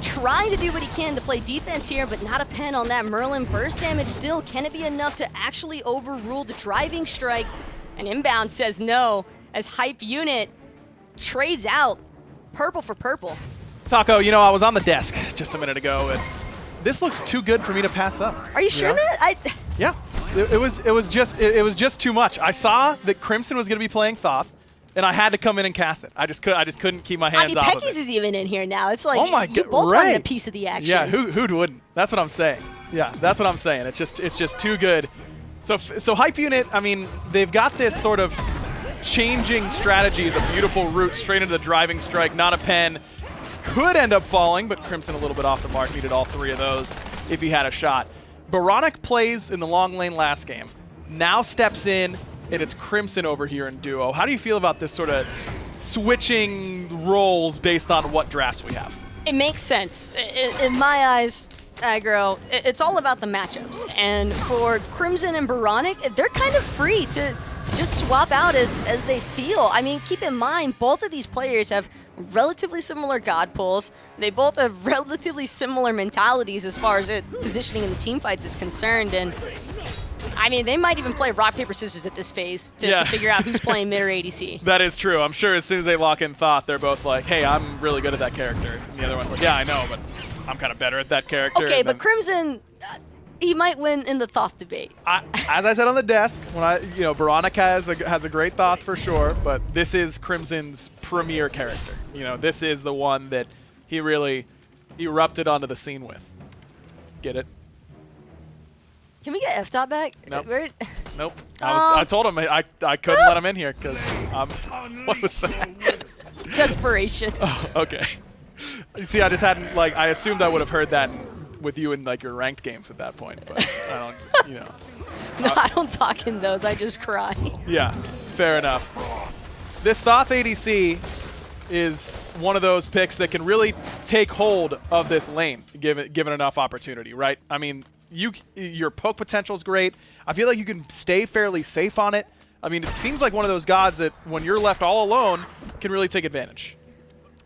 trying to do what he can to play defense here, but not a pen on that Merlin burst damage still. Can it be enough to actually overrule the driving strike? And Inbound says no, as Hype Unit trades out purple for purple. Taco, you know, I was on the desk just a minute ago, and this looks too good for me to pass up. Are you sure, man? Yeah, it was just too much. I saw that Crimson was going to be playing Thoth, and I had to come in and cast it. I just couldn't keep my hands off of it. Pecky's is even in here now. It's like, oh my you God, both right. wanted a piece of the action. Yeah, who wouldn't? That's what I'm saying. Yeah, that's what I'm saying. It's just too good. So Hype Unit, I mean, they've got this sort of changing strategy, the beautiful route straight into the driving strike, not a pen. Could end up falling, but Crimson a little bit off the mark, needed all three of those if he had a shot. oBoronic plays in the long lane last game, now steps in, and it's Crimson over here in duo. How do you feel about this sort of switching roles based on what drafts we have? It makes sense. In my eyes, Aggro, it's all about the matchups. And for Crimson and oBoronic, they're kind of free to just swap out as they feel. I mean, keep in mind, both of these players have relatively similar god pulls. They both have relatively similar mentalities as far as positioning in the team fights is concerned. And I mean, they might even play rock, paper, scissors at this phase to figure out who's playing mid or ADC. That is true. I'm sure as soon as they lock in Thoth, they're both like, hey, I'm really good at that character. And the other one's like, yeah, I know, but I'm kind of better at that character. Okay, but Crimson, he might win in the Thoth debate. As I said on the desk, when oBoronic has a great Thoth for sure, but this is Crimson's premier character. You know, this is the one that he really erupted onto the scene with. Get it? Can we get F-Top back? Nope. Nope. I told him I couldn't let him in here because what was that? Desperation. Oh, okay. You see, I just hadn't I assumed I would have heard that with you in your ranked games at that point, but I don't, No, I don't talk in those. I just cry. Yeah, fair enough. This Thoth ADC is one of those picks that can really take hold of this lane, given enough opportunity, right? I mean, your poke potential is great. I feel like you can stay fairly safe on it. I mean, it seems like one of those gods that when you're left all alone can really take advantage.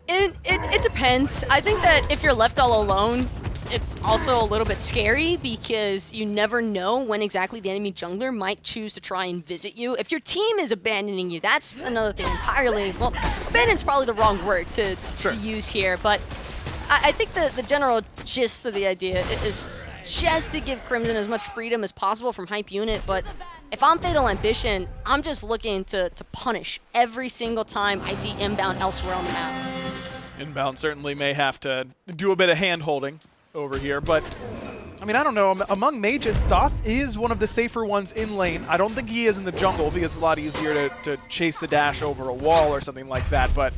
It depends. I think that if you're left all alone, it's also a little bit scary because you never know when exactly the enemy jungler might choose to try and visit you. If your team is abandoning you, that's another thing entirely. Well, abandon's probably the wrong word to use here, but I think the general gist of the idea is just to give Crimson as much freedom as possible from Hype Unit, but if I'm Fatal Ambition, I'm just looking to punish every single time I see Inbound elsewhere on the map. Inbound certainly may have to do a bit of hand-holding over here, but I mean, I don't know. Among mages, Thoth is one of the safer ones in lane. I don't think he is in the jungle because it's a lot easier to chase the dash over a wall or something like that, but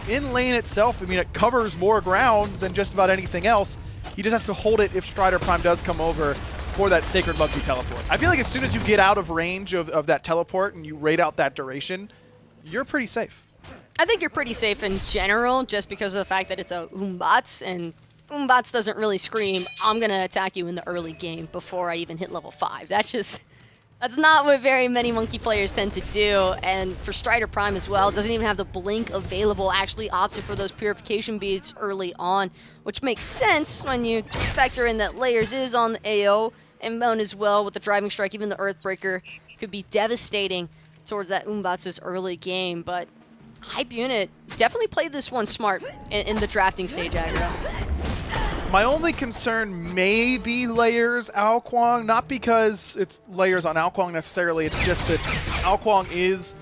in lane itself, I mean, it covers more ground than just about anything else. He just has to hold it if StRyDEr PR1mE does come over for that Sacred Monkey teleport. I feel like as soon as you get out of range of that teleport and you raid out that duration, you're pretty safe. I think you're pretty safe in general just because of the fact that it's a Umbats, and Umbats doesn't really scream, I'm going to attack you in the early game before I even hit level 5. That's not what very many monkey players tend to do, and for StRyDEr PR1mE as well, doesn't even have the blink available, actually opted for those purification beads early on, which makes sense when you factor in that Layers is on the AO, Inbound as well with the driving strike, even the Earthbreaker could be devastating towards that Umbats' early game, but Hype Unit definitely played this one smart in the drafting stage, aggro. My only concern may be Layers Kuang, not because it's Layers on Kuang necessarily, it's just that Kuang is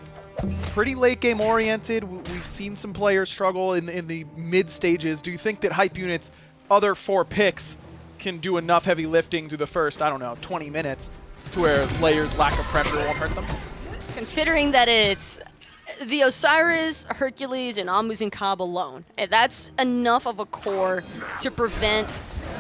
pretty late game oriented. We we've seen some players struggle in the mid stages. Do you think that Hype Unit's other 4 picks can do enough heavy lifting through the first, I don't know, 20 minutes to where Layers' lack of pressure won't hurt them? Considering that it's the Osiris, Hercules, and Muzen Cobb alone, that's enough of a core to prevent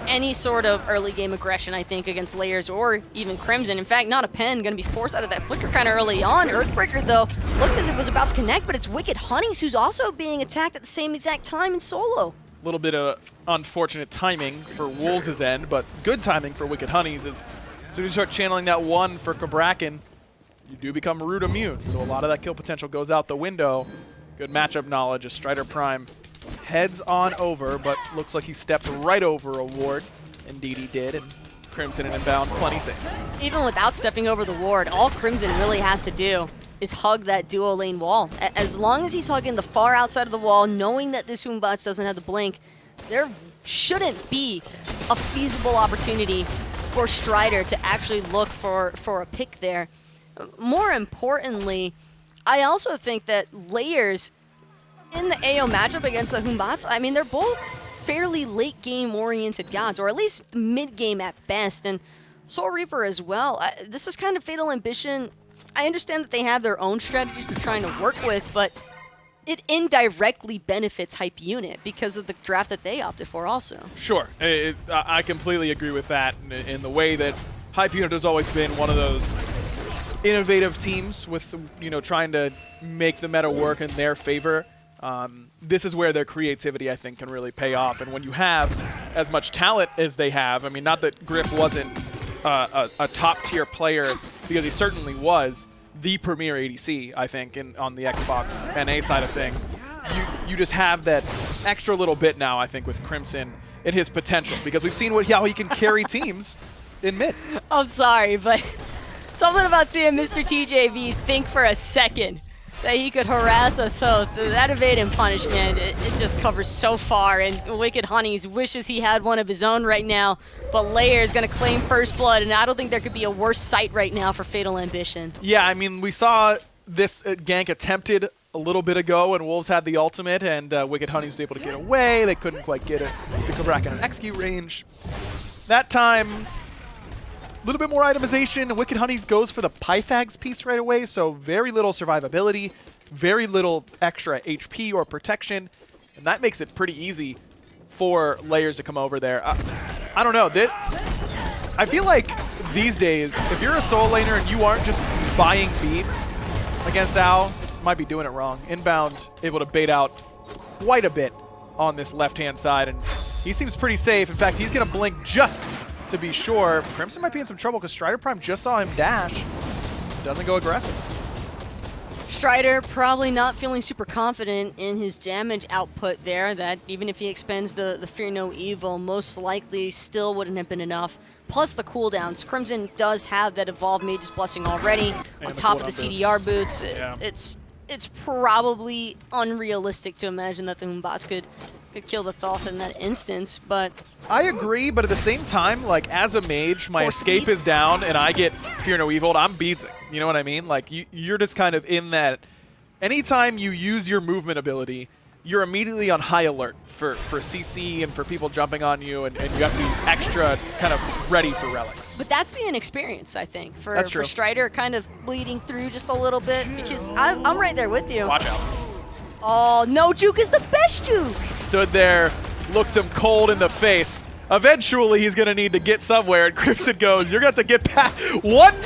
any sort of early game aggression, I think, against Layers or even Crimson. In fact, not a pen going to be forced out of that flicker kind of early on. Earthbreaker, though, looked as if it was about to connect, but it's Wicked Honeys who's also being attacked at the same exact time in solo. A little bit of unfortunate timing for Wolves' end, but good timing for Wicked Honeys. As soon as you start channeling that 1 for Cabrakan, you do become root immune, so a lot of that kill potential goes out the window. Good matchup knowledge as StRyDEr PR1mE heads on over, but looks like he stepped right over a ward. Indeed he did, and Crimson and Inbound plenty safe. Even without stepping over the ward, all Crimson really has to do is hug that duo lane wall. As long as he's hugging the far outside of the wall, knowing that this Humbots doesn't have the blink, there shouldn't be a feasible opportunity for StRyDEr to actually look for a pick there. More importantly, I also think that Layers in the AO matchup against the Humbots, I mean, they're both fairly late game oriented gods, or at least mid game at best, and Soul Reaper as well. This is kind of Fatal Ambition. I understand that they have their own strategies they're trying to work with, but it indirectly benefits Hype Unit because of the draft that they opted for also. Sure, I completely agree with that in the way that Hype Unit has always been one of those innovative teams with, you know, trying to make the meta work in their favor. This is where their creativity, I think, can really pay off. And when you have as much talent as they have, I mean, not that Griff wasn't a top-tier player, because he certainly was the premier ADC, I think, on the Xbox NA side of things. You just have that extra little bit now, I think, with Crimson in his potential, because we've seen how he can carry teams in mid. I'm sorry, but something about seeing Mr. TJV think for a second that he could harass a Thoth, that evade and punish, man, it just covers so far, and Wicked Honeys wishes he had one of his own right now, but Layer's gonna claim first blood, and I don't think there could be a worse sight right now for Fatal Ambition. Yeah, I mean, we saw this gank attempted a little bit ago, and Wolves had the ultimate, and Wicked Honeys was able to get away. They couldn't quite get it, the Cabrakan in execute range. That time, a little bit more itemization, and Wicked Honeys goes for the Pythags piece right away, so very little survivability, very little extra HP or protection, and that makes it pretty easy for Layers to come over there. I don't know. I feel like these days, if you're a soul laner and you aren't just buying beads against Ao, you might be doing it wrong. Inbound able to bait out quite a bit on this left-hand side, and he seems pretty safe. In fact, he's going to blink just to be sure. Crimson might be in some trouble because StRyDEr PR1mE just saw him dash. Doesn't go aggressive. StRyDEr probably not feeling super confident in his damage output there, that even if he expends the Fear No Evil, most likely still wouldn't have been enough. Plus the cooldowns. Crimson does have that Evolved Mage's Blessing already, on top of the CDR boots. Yeah. It's probably unrealistic to imagine that the Humbots could kill the Thoth in that instance, but I agree, but at the same time, like, as a mage, my escape is down and I get Fear No Evil, I'm beadsing. You know what I mean? Like, you're just kind of in that. Anytime you use your movement ability, you're immediately on high alert for CC and for people jumping on you, and you have to be extra kind of ready for relics. But that's the inexperience, I think, for true. StRyDEr kind of bleeding through just a little bit, because I'm right there with you. Watch out. Oh, no juke is the best juke! Stood there, looked him cold in the face. Eventually, he's going to need to get somewhere, and Crimson goes, you're going to have to get back. One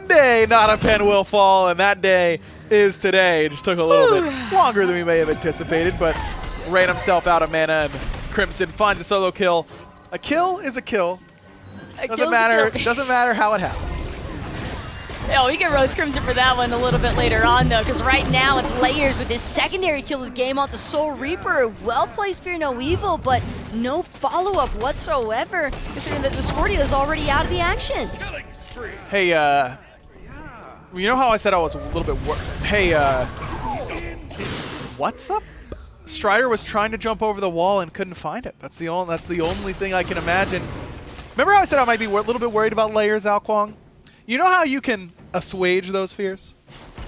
day, not a pen will fall, and that day is today. It just took a little bit longer than we may have anticipated, but ran himself out of mana, and Crimson finds a solo kill. A kill is a kill. Doesn't matter how it happens. Yeah, we can roast Crimson for that one a little bit later on, though, because right now it's Layers with his secondary kill of the game onto Soul Reaper. Well-placed Fear No Evil, but no follow-up whatsoever, considering that the Scordio is already out of the action. Hey, you know how I said I was a little bit worried? Hey, what's up? StRyDEr was trying to jump over the wall and couldn't find it. That's the only thing I can imagine. Remember how I said I might be a little bit worried about Layers, Kuang? You know how you can assuage those fears?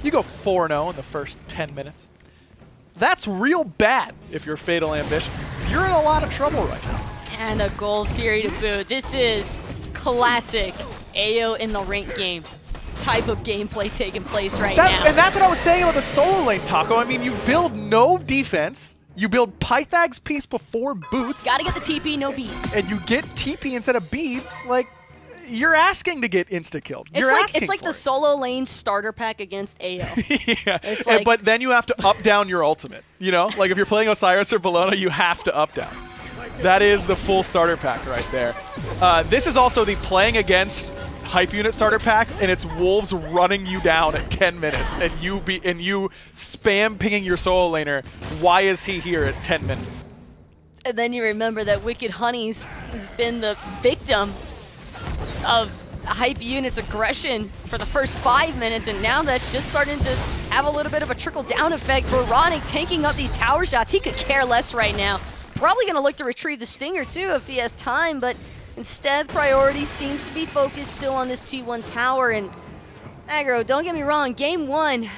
You go 4-0 in the first 10 minutes. That's real bad if you're Fatal Ambition. You're in a lot of trouble right now. And a Gold Fury to boot. This is classic AO in the rank game type of gameplay taking place right now. And that's what I was saying about the solo lane, Taco. I mean, you build no defense. You build Pythag's piece before boots. Gotta get the TP, no beats. And you get TP instead of beads. Like, you're asking to get insta-killed. It's like the solo lane starter pack against AO. Yeah. It's like, but then you have to up down your ultimate. You know, like if you're playing Osiris or Bellona, you have to up down. That is the full starter pack right there. This is also the playing against hype unit starter pack, and it's Wolves running you down at 10 minutes, and you spam pinging your solo laner. Why is he here at 10 minutes? And then you remember that Wicked Honeys has been the victim of hype unit's aggression for the first 5 minutes, and now that's just starting to have a little bit of a trickle-down effect. oBoronic taking up these tower shots. He could care less right now. Probably going to look to retrieve the Stinger too if he has time, but instead priority seems to be focused still on this T1 tower. And aggro, don't get me wrong, game one,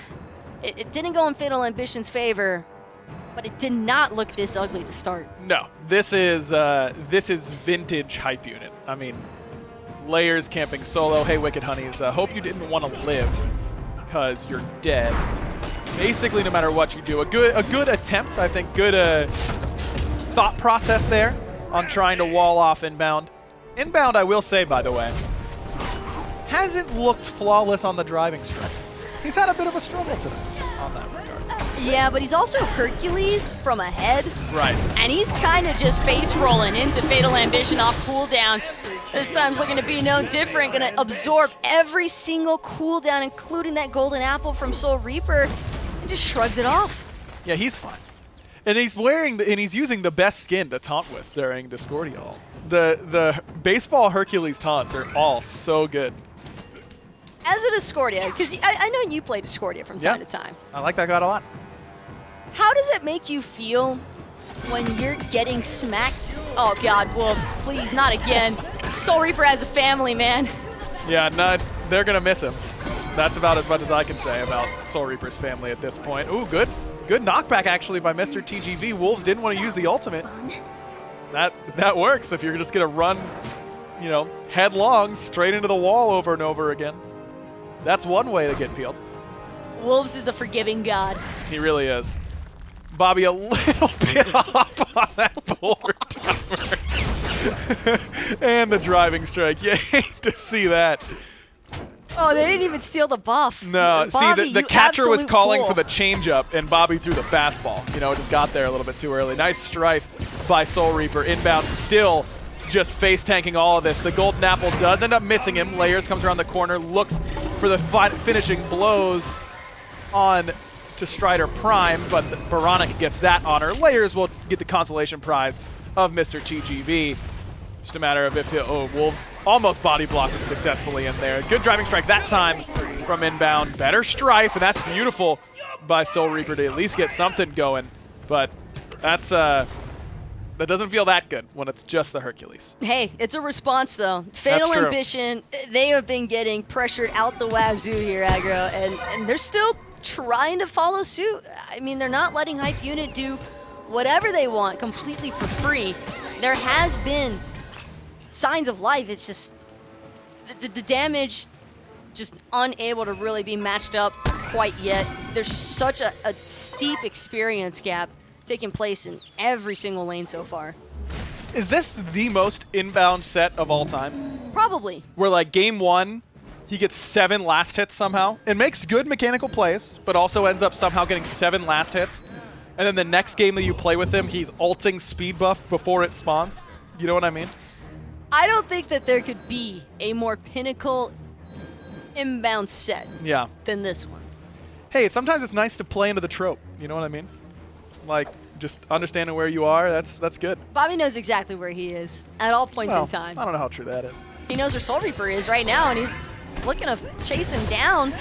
it didn't go in Fatal Ambition's favor, but it did not look this ugly to start. No, this is vintage hype unit. I mean, layers camping solo. Hey, Wicked Honeys, hope you didn't want to live because you're dead. Basically, no matter what you do, a good attempt. I think good thought process there on trying to wall off Inbound. Inbound, I will say, by the way, hasn't looked flawless on the driving strikes. He's had a bit of a struggle today on that regard. Yeah, but he's also Hercules from ahead. Right. And he's kind of just face rolling into Fatal Ambition off cooldown. This time's looking to be no different. Gonna absorb every single cooldown, including that golden apple from Soul Reaper, and just shrugs it off. Yeah, he's fine. And he's he's using the best skin to taunt with during Discordia ult. The baseball Hercules taunts are all so good. As a Discordia, because I know you play Discordia from time to time. I like that god a lot. How does it make you feel when you're getting smacked? Oh god, Wolves, please, not again. Soul Reaper has a family, man. Yeah, they're gonna miss him. That's about as much as I can say about Soul Reaper's family at this point. Ooh, good knockback actually by Mr. TGV. Wolves didn't want to use the ultimate. That works if you're just gonna run, you know, headlong straight into the wall over and over again. That's one way to get peeled. Wolves is a forgiving god. He really is. Bobby, a little bit off on that boulder tower. And the driving strike. You hate to see that. Oh, they didn't even steal the buff. No, Bobby, see, the catcher was calling fool. for the changeup, and Bobby threw the fastball. You know, it just got there a little bit too early. Nice strife by Soul Reaper. Inbound still just face tanking all of this. The golden apple does end up missing him. Layers comes around the corner, looks for the finishing blows on to StRyDEr Prime, but oBoronic gets that honor. Layers will get the consolation prize of Mr. TGV. Just a matter of if Wolves almost body blocked him successfully in there. Good driving strike that time from Inbound. Better strife, and that's beautiful by Soul Reaper to at least get something going. But that's that doesn't feel that good when it's just the Hercules. Hey, it's a response though. Fatal Ambition, they have been getting pressured out the wazoo here, aggro, and they're still trying to follow suit. I mean, they're not letting hype unit do whatever they want completely for free. There has been signs of life. It's just the damage just unable to really be matched up quite yet. There's just such a steep experience gap taking place in every single lane so far. Is this the most Inbound set of all time? Probably. Where like game one, he gets 7 last hits somehow and makes good mechanical plays, but also ends up somehow getting 7 last hits. And then the next game that you play with him, he's ulting speed buff before it spawns. You know what I mean? I don't think that there could be a more pinnacle Inbound set than this one. Hey, sometimes it's nice to play into the trope. You know what I mean? Like, just understanding where you are, that's good. Bobby knows exactly where he is at all points in time. I don't know how true that is. He knows where Soul Reaper is right now, and he's looking to chase him down.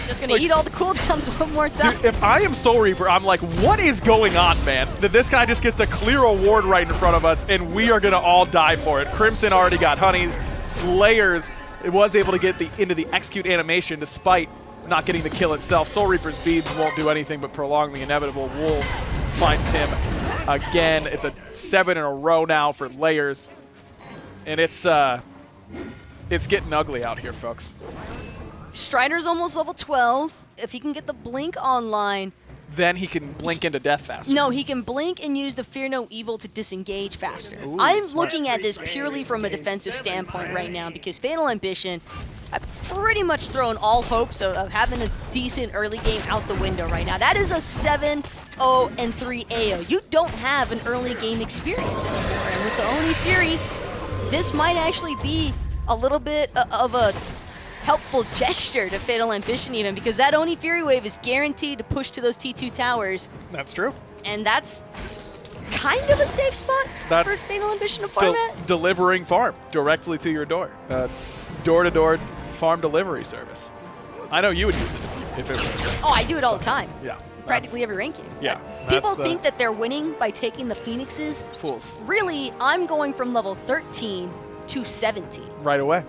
Just going to eat all the cooldowns one more time. Dude, if I am Soul Reaper, I'm like, what is going on, man? That this guy just gets to clear a ward right in front of us, and we are going to all die for it. Crimson already got honeys. Layers was able to get into the execute animation despite not getting the kill itself. Soul Reaper's beads won't do anything but prolong the inevitable. Wolves finds him again. It's a 7 in a row now for Layers. And it's getting ugly out here, folks. StRyDER's almost level 12. If he can get the blink online, then he can blink into death faster. no, he can blink and use the Fear No Evil to disengage faster. Ooh, I'm smart. looking at this purely from a defensive standpoint right now because Fatal Ambition, I've pretty much thrown all hopes of having a decent early game out the window right now. That is a 7-0-3 AO. You don't have an early game experience anymore. And with the Oni Fury, this might actually be a little bit of a helpful gesture to Fatal Ambition even, because that Oni Fury Wave is guaranteed to push to those T2 towers, That's true. and that's kind of a safe spot That's for Fatal Ambition to farm at. Delivering farm directly to your door. Door-to-door farm delivery service. I know you would use it if it was. Oh, I do it all the time. Yeah. Practically every ranking. Yeah, People that's the- think that they're winning by taking the Phoenixes. Fools. Really, I'm going from level 13 to 17. Right away.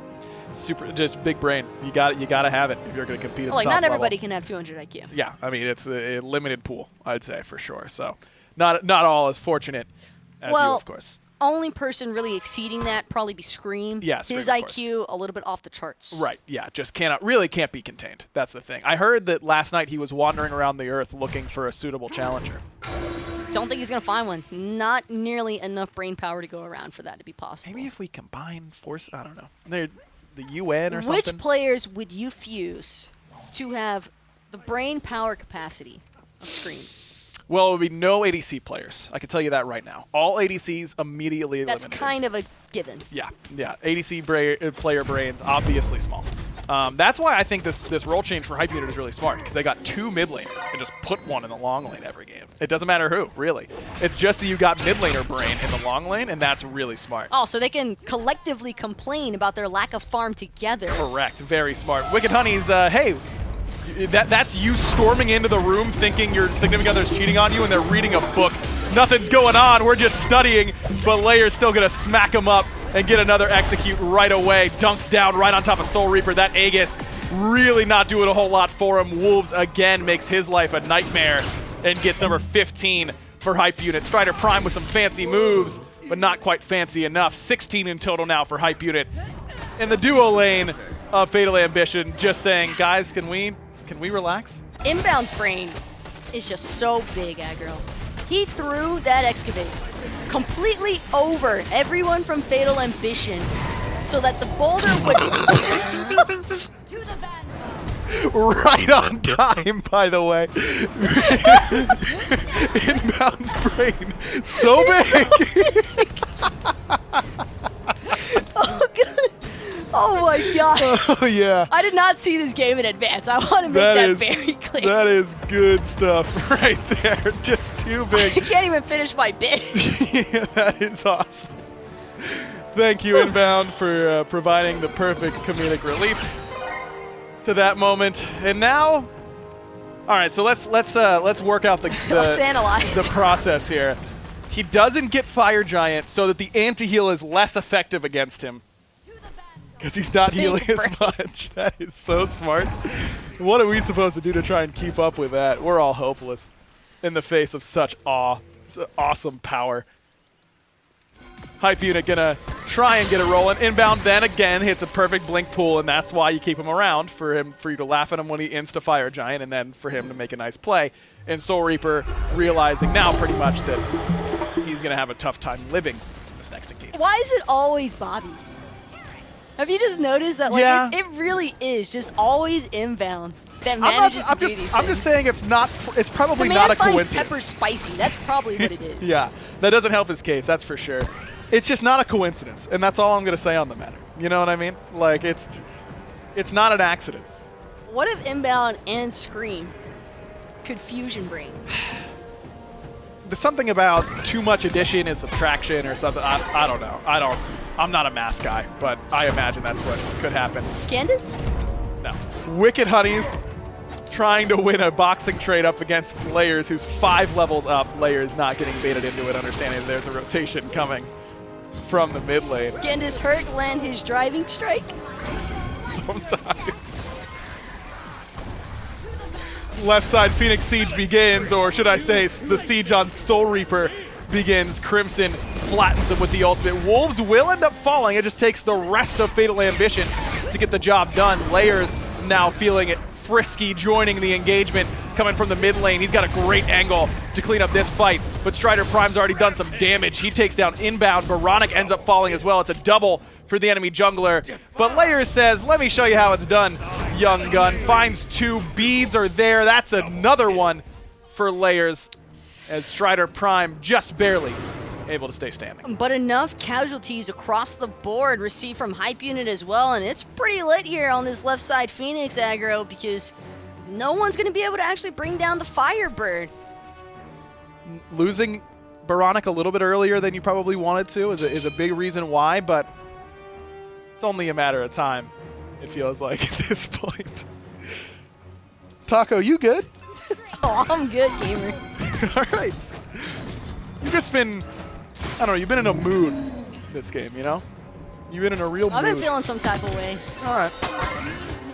Super, just big brain. You got it. You got to have it if you're going to compete at Like, the top not everybody level. can have 200 IQ. Yeah, I mean it's a limited pool, I'd say for sure. So, not all as fortunate as you, of course. Only person really exceeding that probably be Scream. Yeah, Scream, his of course. IQ a little bit off the charts. Right. Yeah. Just can't be contained. That's the thing. I heard that last night he was wandering around the earth looking for a suitable challenger. Don't think he's gonna find one. Not nearly enough brain power to go around for that to be possible. Maybe if we combine force, I don't know. They're the UN or something. Which players would you fuse to have the brain power capacity of Scream? Well, it would be no ADC players. I can tell you that right now. All ADCs immediately That's eliminated. kind of a given. Yeah. ADC player brains obviously small. That's why I think this role change for Hype Unit is really smart, because they got 2 mid laners and just put one in the long lane every game. It doesn't matter who, really. It's just that you got mid laner brain in the long lane, and that's really smart. Oh, so they can collectively complain about their lack of farm together. Correct. Very smart. Wicked Honey's, hey, that's you storming into the room thinking your significant other's cheating on you and they're reading a book. Nothing's going on. We're just studying, but Layer's still going to smack him up and get another execute right away. Dunks down right on top of Soul Reaper. That Aegis really not doing a whole lot for him. Wolves again makes his life a nightmare and gets number 15 for Hype Unit. StRyDEr Prime with some fancy moves, but not quite fancy enough. 16 in total now for Hype Unit. In the duo lane of Fatal Ambition, just saying, guys, can we relax? Inbound's brain is just so big, aggro. He threw that excavate completely over everyone from Fatal Ambition so that the boulder would... Right on time, by the way. Inbound's brain so big. Oh, God. Oh my God. Oh yeah. I did not see this game in advance. I want to make that very clear. That is good stuff right there. Just too I big. can't even finish my bit. Yeah, that is awesome. Thank you, Inbound, for providing the perfect comedic relief to that moment. And now, all right. So let's work out Let's analyze. the process here. He doesn't get Fire Giant, so that the anti-heal is less effective against him. Because he's not healing as much. That is so smart. What are we supposed to do to try and keep up with that? We're all hopeless in the face of such awesome power. Hype Unit gonna try and get it rolling. Inbound then again hits a perfect blink pool, and that's why you keep him around, for you to laugh at him when he insta-Fire Giant, and then for him to make a nice play. And Soul Reaper realizing now pretty much that he's gonna have a tough time living in this next engagement. Why is it always Bobby? Have you just noticed that? Like, Yeah. it really is just always Inbound that manages to do these things. I'm just saying it's probably the man not a finds coincidence. pepper spicy. That's probably what it is. Yeah, that doesn't help his case, that's for sure. It's just not a coincidence, and that's all I'm going to say on the matter. You know what I mean? Like, it's not an accident. What if Inbound and Scream could fusion brain? There's something about too much addition is subtraction or something. I don't know. I'm not a math guy, but I imagine that's what could happen. Candace? No. Wicked Honeys trying to win a boxing trade up against Layers, who's 5 levels up. Layers not getting baited into it, understanding there's a rotation coming from the mid lane. Candace Hurt land his driving strike? Sometimes. left side Phoenix Siege begins, or should I say the siege on Soul Reaper begins. Crimson flattens him with the ultimate. Wolves will end up falling. It just takes the rest of Fatal Ambition to get the job done. Layers now feeling it frisky, joining the engagement, coming from the mid lane. He's got a great angle to clean up this fight, but StRyDEr Prime's already done some damage. He takes down Inbound. oBoronic ends up falling as well. It's a double for the enemy jungler, but Layers says, let me show you how it's done, young gun. Finds 2, beads are there. That's another one for Layers, as StRyDEr Prime just barely able to stay standing. But enough casualties across the board received from Hype Unit as well, and it's pretty lit here on this left side Phoenix aggro because no one's going to be able to actually bring down the Firebird. Losing oBoronic a little bit earlier than you probably wanted to is a big reason why, but it's only a matter of time, it feels like, at this point. Taco, you good? Oh, I'm good, gamer. All right. You've just been, I don't know, you've been in a mood this game, you know? You've been in a real mood. I've been feeling some type of way. All right.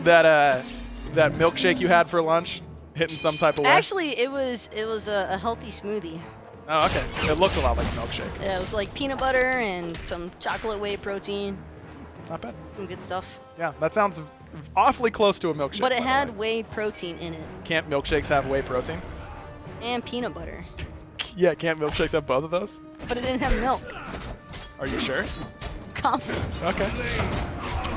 That milkshake you had for lunch, hitting some type of way? Actually, it was a healthy smoothie. Oh, okay. It looked a lot like a milkshake. Yeah, it was like peanut butter and some chocolate whey protein. Not bad. Some good stuff. Yeah, that sounds awfully close to a milkshake. But it by the had way. whey protein in it. Can't milkshakes have whey protein? And peanut butter. Yeah, can't milkshakes have both of those? But it didn't have milk. Are you sure? Confident. Okay.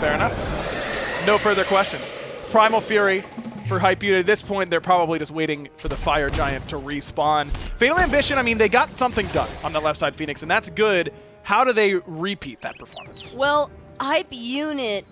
Fair enough. No further questions. Primal Fury for Hype Unit. At this point, they're probably just waiting for the Fire Giant to respawn. Fatal Ambition, I mean, they got something done on the left side Phoenix, and that's good. How do they repeat that performance? Well, Hype Unit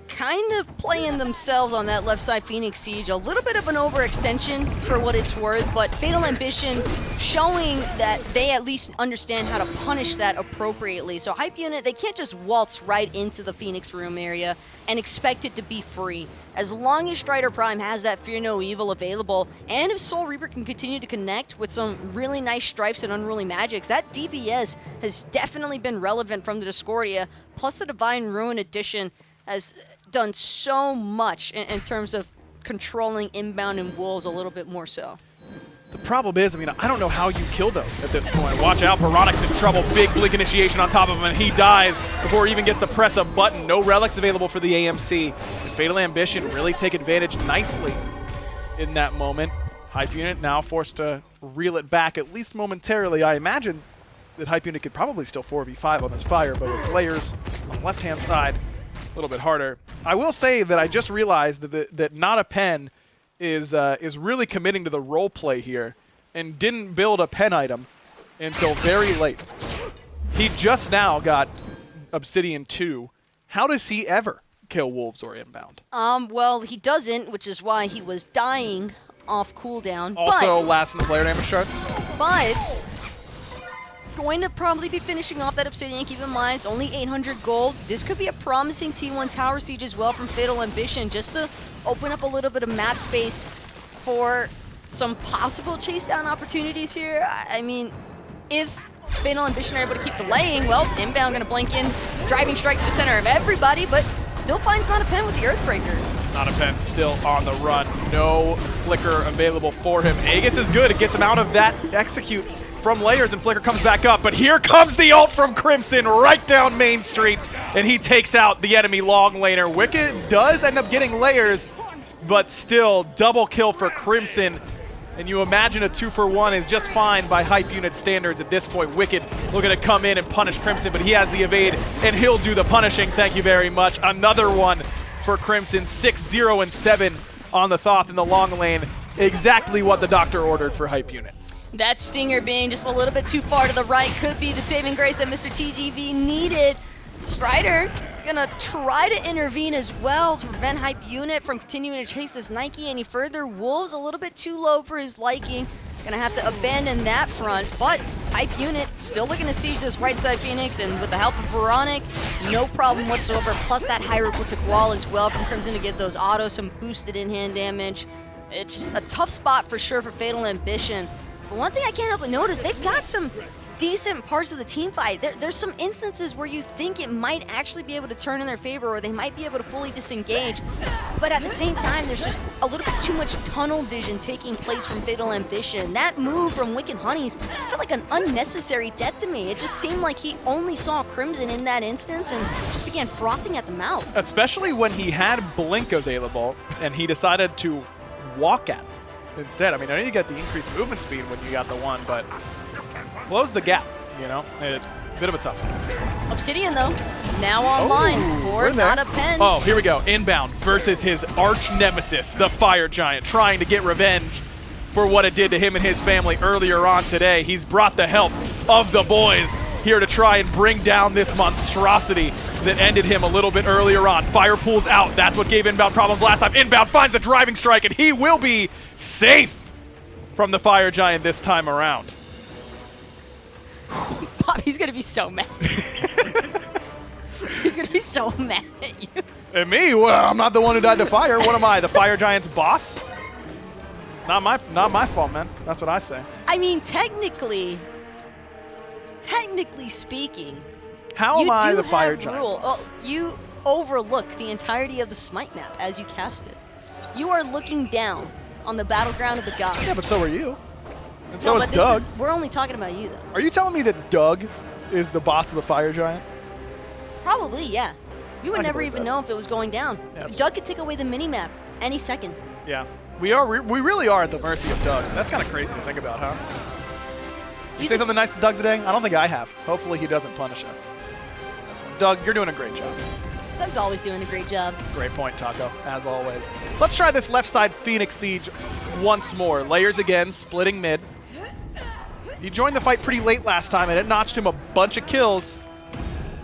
kind of playing themselves on that left side Phoenix Siege. A little bit of an overextension for what it's worth, but Fatal Ambition showing that they at least understand how to punish that appropriately. So Hype Unit, they can't just waltz right into the Phoenix room area and expect it to be free. As long as StRyDEr Prime has that Fear No Evil available, and if Soul Reaper can continue to connect with some really nice strifes and unruly magics, that DPS has definitely been relevant from the Discordia, plus the Divine Ruin Edition has done so much in terms of controlling Inbound and Wolves a little bit more so. The problem is, I mean, I don't know how you kill them at this point. Watch out, oBoronic's in trouble. Big Blink Initiation on top of him, and he dies before he even gets to press a button. No relics available for the AMC. And Fatal Ambition really take advantage nicely in that moment. Hype Unit now forced to reel it back, at least momentarily. I imagine that Hype Unit could probably still 4v5 on this fire, but with Layers on the left-hand side, a little bit harder. I will say that I just realized that Not a Pen is really committing to the role play here and didn't build a pen item until very late. He just now got Obsidian 2. How does he ever kill Wolves or Inbound? Well, he doesn't, which is why he was dying off cooldown. Also last in the player damage charts. But going to probably be finishing off that Obsidian. Keep in mind, it's only 800 gold. This could be a promising T1 tower siege as well from Fatal Ambition, just to open up a little bit of map space for some possible chase down opportunities here. I mean, if Fatal Ambition are able to keep delaying, well, Inbound going to blink in, driving strike to the center of everybody, but still finds Not a Pen with the Earthbreaker. Not a Pen still on the run. No flicker available for him. Aegis is good. It gets him out of that execute from Layers, and Flicker comes back up, but here comes the ult from Crimson right down Main Street, and he takes out the enemy long laner. Wicked does end up getting Layers, but still double kill for Crimson, and you imagine a 2-for-1 is just fine by Hype Unit standards at this point. Wicked looking to come in and punish Crimson, but he has the evade, and he'll do the punishing. Thank you very much. Another one for Crimson, 6-0 and 7 on the Thoth in the long lane. Exactly what the doctor ordered for Hype Unit. That Stinger being just a little bit too far to the right could be the saving grace that Mr. TGV needed. StRyDEr gonna try to intervene as well to prevent Hype Unit from continuing to chase this Nike any further. Wolves a little bit too low for his liking. Gonna have to abandon that front, but Hype Unit still looking to siege this right side Phoenix, and with the help of oBoronic, no problem whatsoever. Plus that hieroglyphic wall as well from Crimson to get those autos, some boosted in-hand damage. It's a tough spot for sure for Fatal Ambition. But one thing I can't help but notice, they've got some decent parts of the team fight. There's some instances where you think it might actually be able to turn in their favor, or they might be able to fully disengage, but at the same time, there's just a little bit too much tunnel vision taking place from Fatal Ambition. That move from Wicked Honeys felt like an unnecessary death to me. It just seemed like he only saw Crimson in that instance and just began frothing at the mouth. Especially when he had Blink available and he decided to walk at it instead. I mean, I know you get the increased movement speed when you got the one, but close the gap, you know? It's a bit of a tough thing. Obsidian, though, now online for Not a Pen. Oh, here we go. Inbound versus his arch nemesis, the Fire Giant, trying to get revenge for what it did to him and his family earlier on today. He's brought the help of the boys here to try and bring down this monstrosity that ended him a little bit earlier on. Fire pulls out. That's what gave Inbound problems last time. Inbound finds the driving strike, and he will be safe from the Fire Giant this time around. Bobby's gonna be so mad. He's gonna be so mad at you. And me? Well, I'm not the one who died to fire. What am I, the Fire Giant's boss? Not my fault, man. That's what I say. I mean, technically speaking, How am I the Fire Giant? Giant? Oh, you overlook the entirety of the Smite map as you cast it. You are looking down on the battleground of the gods. Yeah, but so are you. And so no, is but Doug. we're only talking about you, though. Are you telling me that Doug is the boss of the Fire Giant? Probably, yeah. You would can never believe even that. know if it was going down. Yeah, that's Doug could take away the mini-map any second. Yeah. We really are at the mercy of Doug. That's kind of crazy to think about, huh? You say something nice to Doug today? I don't think I have. Hopefully he doesn't punish us. This one. Doug, you're doing a great job. Doug's always doing a great job. Great point, Taco, as always. Let's try this left side Phoenix Siege once more. Layers again, splitting mid. He joined the fight pretty late last time, and it notched him a bunch of kills.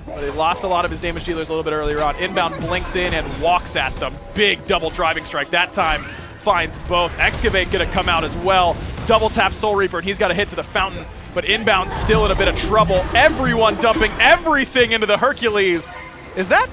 But he lost a lot of his damage dealers a little bit earlier on. Inbound blinks in and walks at them. Big double driving strike. That time finds both. Excavate gonna come out as well. Double tap Soul Reaper, and he's got a hit to the fountain. But Inbound still in a bit of trouble. Everyone dumping everything into the Hercules. Is that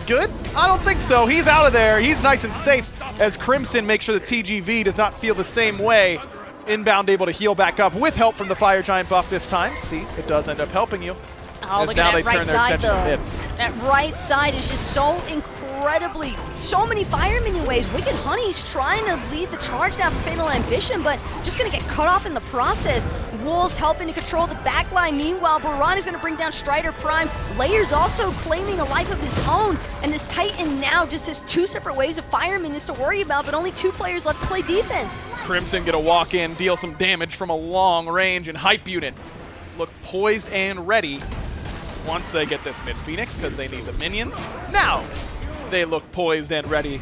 good? I don't think so. He's out of there. He's nice and safe as Crimson makes sure the TGV does not feel the same way. Inbound able to heal back up with help from the Fire Giant buff this time. See, it does end up helping you. Oh, As look now at they that right turn their side, attention to though. mid. That right side is just so incredibly, so many fire minion waves. Wicked Honey's trying to lead the charge now for Fatal Ambition, but just going to get cut off in the process. Wolves helping to control the backline. Meanwhile, Boron is going to bring down StRyDEr Prime. Layers also claiming a life of his own, and this Titan now just has two separate waves of fire minions to worry about, but only two players left to play defense. Crimson gonna walk in, deal some damage from a long range, and Hype Unit look poised and ready once they get this mid Phoenix, because they need the minions. Now they look poised and ready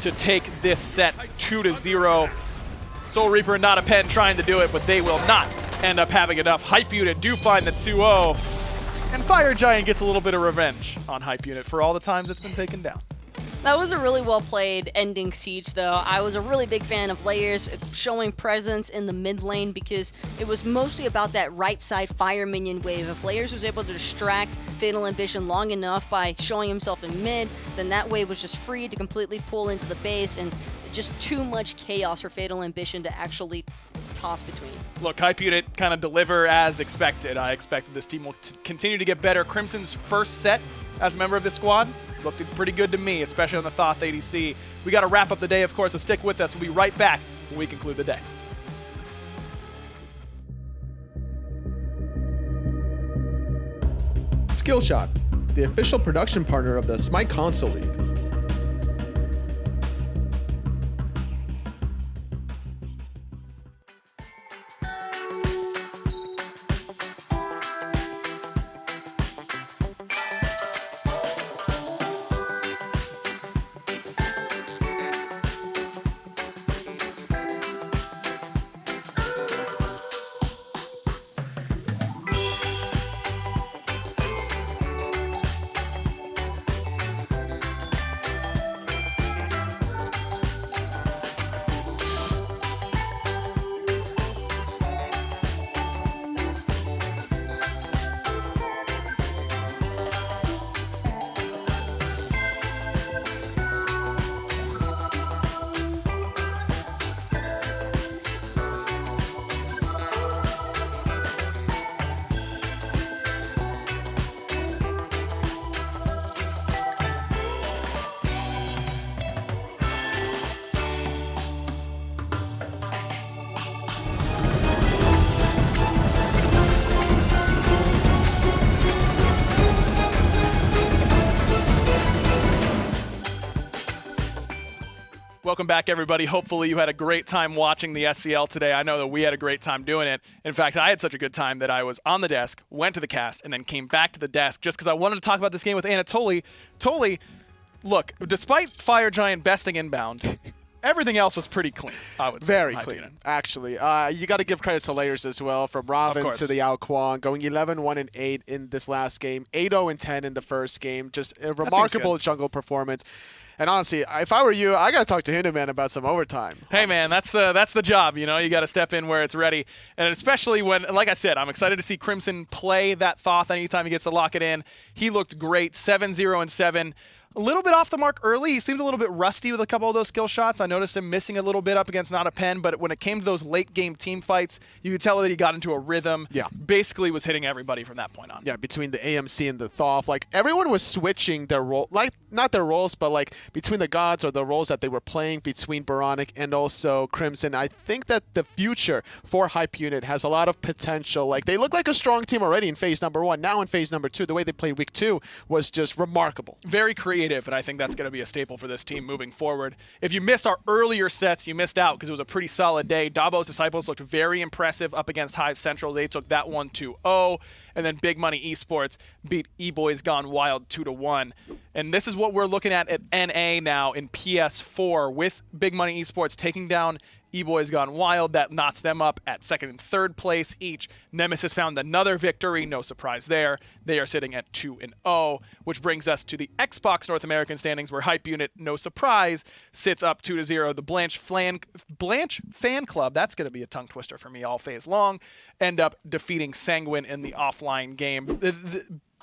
to take this set 2-0. Soul Reaper and Not a Pen trying to do it, but they will not end up having enough. Hype Unit do find the 2-0, and Fire Giant gets a little bit of revenge on Hype Unit for all the times it's been taken down. That was a really well-played ending siege, though. I was a really big fan of Layers showing presence in the mid lane because it was mostly about that right side fire minion wave. If Layers was able to distract Fatal Ambition long enough by showing himself in mid, then that wave was just free to completely pull into the base, and just too much chaos for Fatal Ambition to actually toss between. Look, Hype Unit kind of deliver as expected. I expected this team will continue to get better. Crimson's first set as a member of this squad looked pretty good to me, especially on the Thoth ADC. We got to wrap up the day, of course, so stick with us. We'll be right back when we conclude the day. Skillshot, the official production partner of the SMITE Console League. Welcome back, everybody. Hopefully you had a great time watching the SCL today. I know that we had a great time doing it. In fact, I had such a good time that I was on the desk, went to the cast, and then came back to the desk just because I wanted to talk about this game with Anatoly. Toly, look, despite Fire Giant besting Inbound, everything else was pretty clean, I would say. Very clean, actually. You got to give credit to Layers as well, from Ravana to the Kuang, going 11-1-8 in this last game, 8-0-10 in the first game. Just a remarkable jungle performance. And honestly, if I were you, I got to talk to Hinduman about some overtime. Hey, man, that's the job. You know, you got to step in where it's ready. And especially when, like I said, I'm excited to see Crimson play that Thoth anytime he gets to lock it in. He looked great, 7-0-7. A little bit off the mark early. He seemed a little bit rusty with a couple of those skill shots. I noticed him missing a little bit up against Not a Pen, but when it came to those late game team fights, you could tell that he got into a rhythm. Yeah. Basically was hitting everybody from that point on. Yeah, between the AMC and the Thoth, like everyone was switching their role, like not their roles, but like between the gods or the roles that they were playing between Boronic and also Crimson. I think that the future for Hype Unit has a lot of potential. Like they look like a strong team already in phase number 1. Now in phase number 2, the way they played week 2 was just remarkable. Very creative, and I think that's going to be a staple for this team moving forward. If you missed our earlier sets, you missed out because it was a pretty solid day. Dabo's Disciples looked very impressive up against Hive Central. They took that one 2-0, and then Big Money Esports beat eBoys Gone Wild 2-1. And this is what we're looking at NA now in PS4 with Big Money Esports taking down eBoys Gone Wild. That knots them up at 2nd and 3rd place each. Nemesis found another victory, no surprise there. They are sitting at 2-0, which brings us to the Xbox North American standings where Hype Unit, no surprise, sits up 2-0. The Blanche Fan Club, that's going to be a tongue twister for me all phase long, end up defeating Sanguine in the offline game.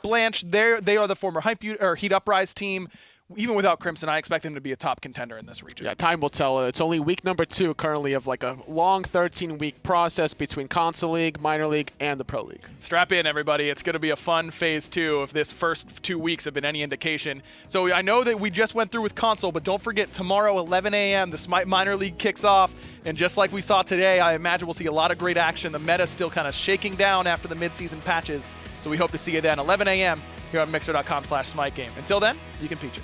Blanche, they are the former Heat Uprise team. Even without Crimson, I expect them to be a top contender in this region. Yeah, time will tell. It's only week number 2 currently of like a long 13-week process between Console League, Minor League, and the Pro League. Strap in, everybody. It's going to be a fun phase 2 if this first 2 weeks have been any indication. So I know that we just went through with Console, but don't forget, tomorrow, 11 a.m., the SMITE Minor League kicks off. And just like we saw today, I imagine we'll see a lot of great action. The meta's still kind of shaking down after the midseason patches. So we hope to see you then, 11 a.m. here on Mixer.com/SmiteGame. Until then, you can peach it.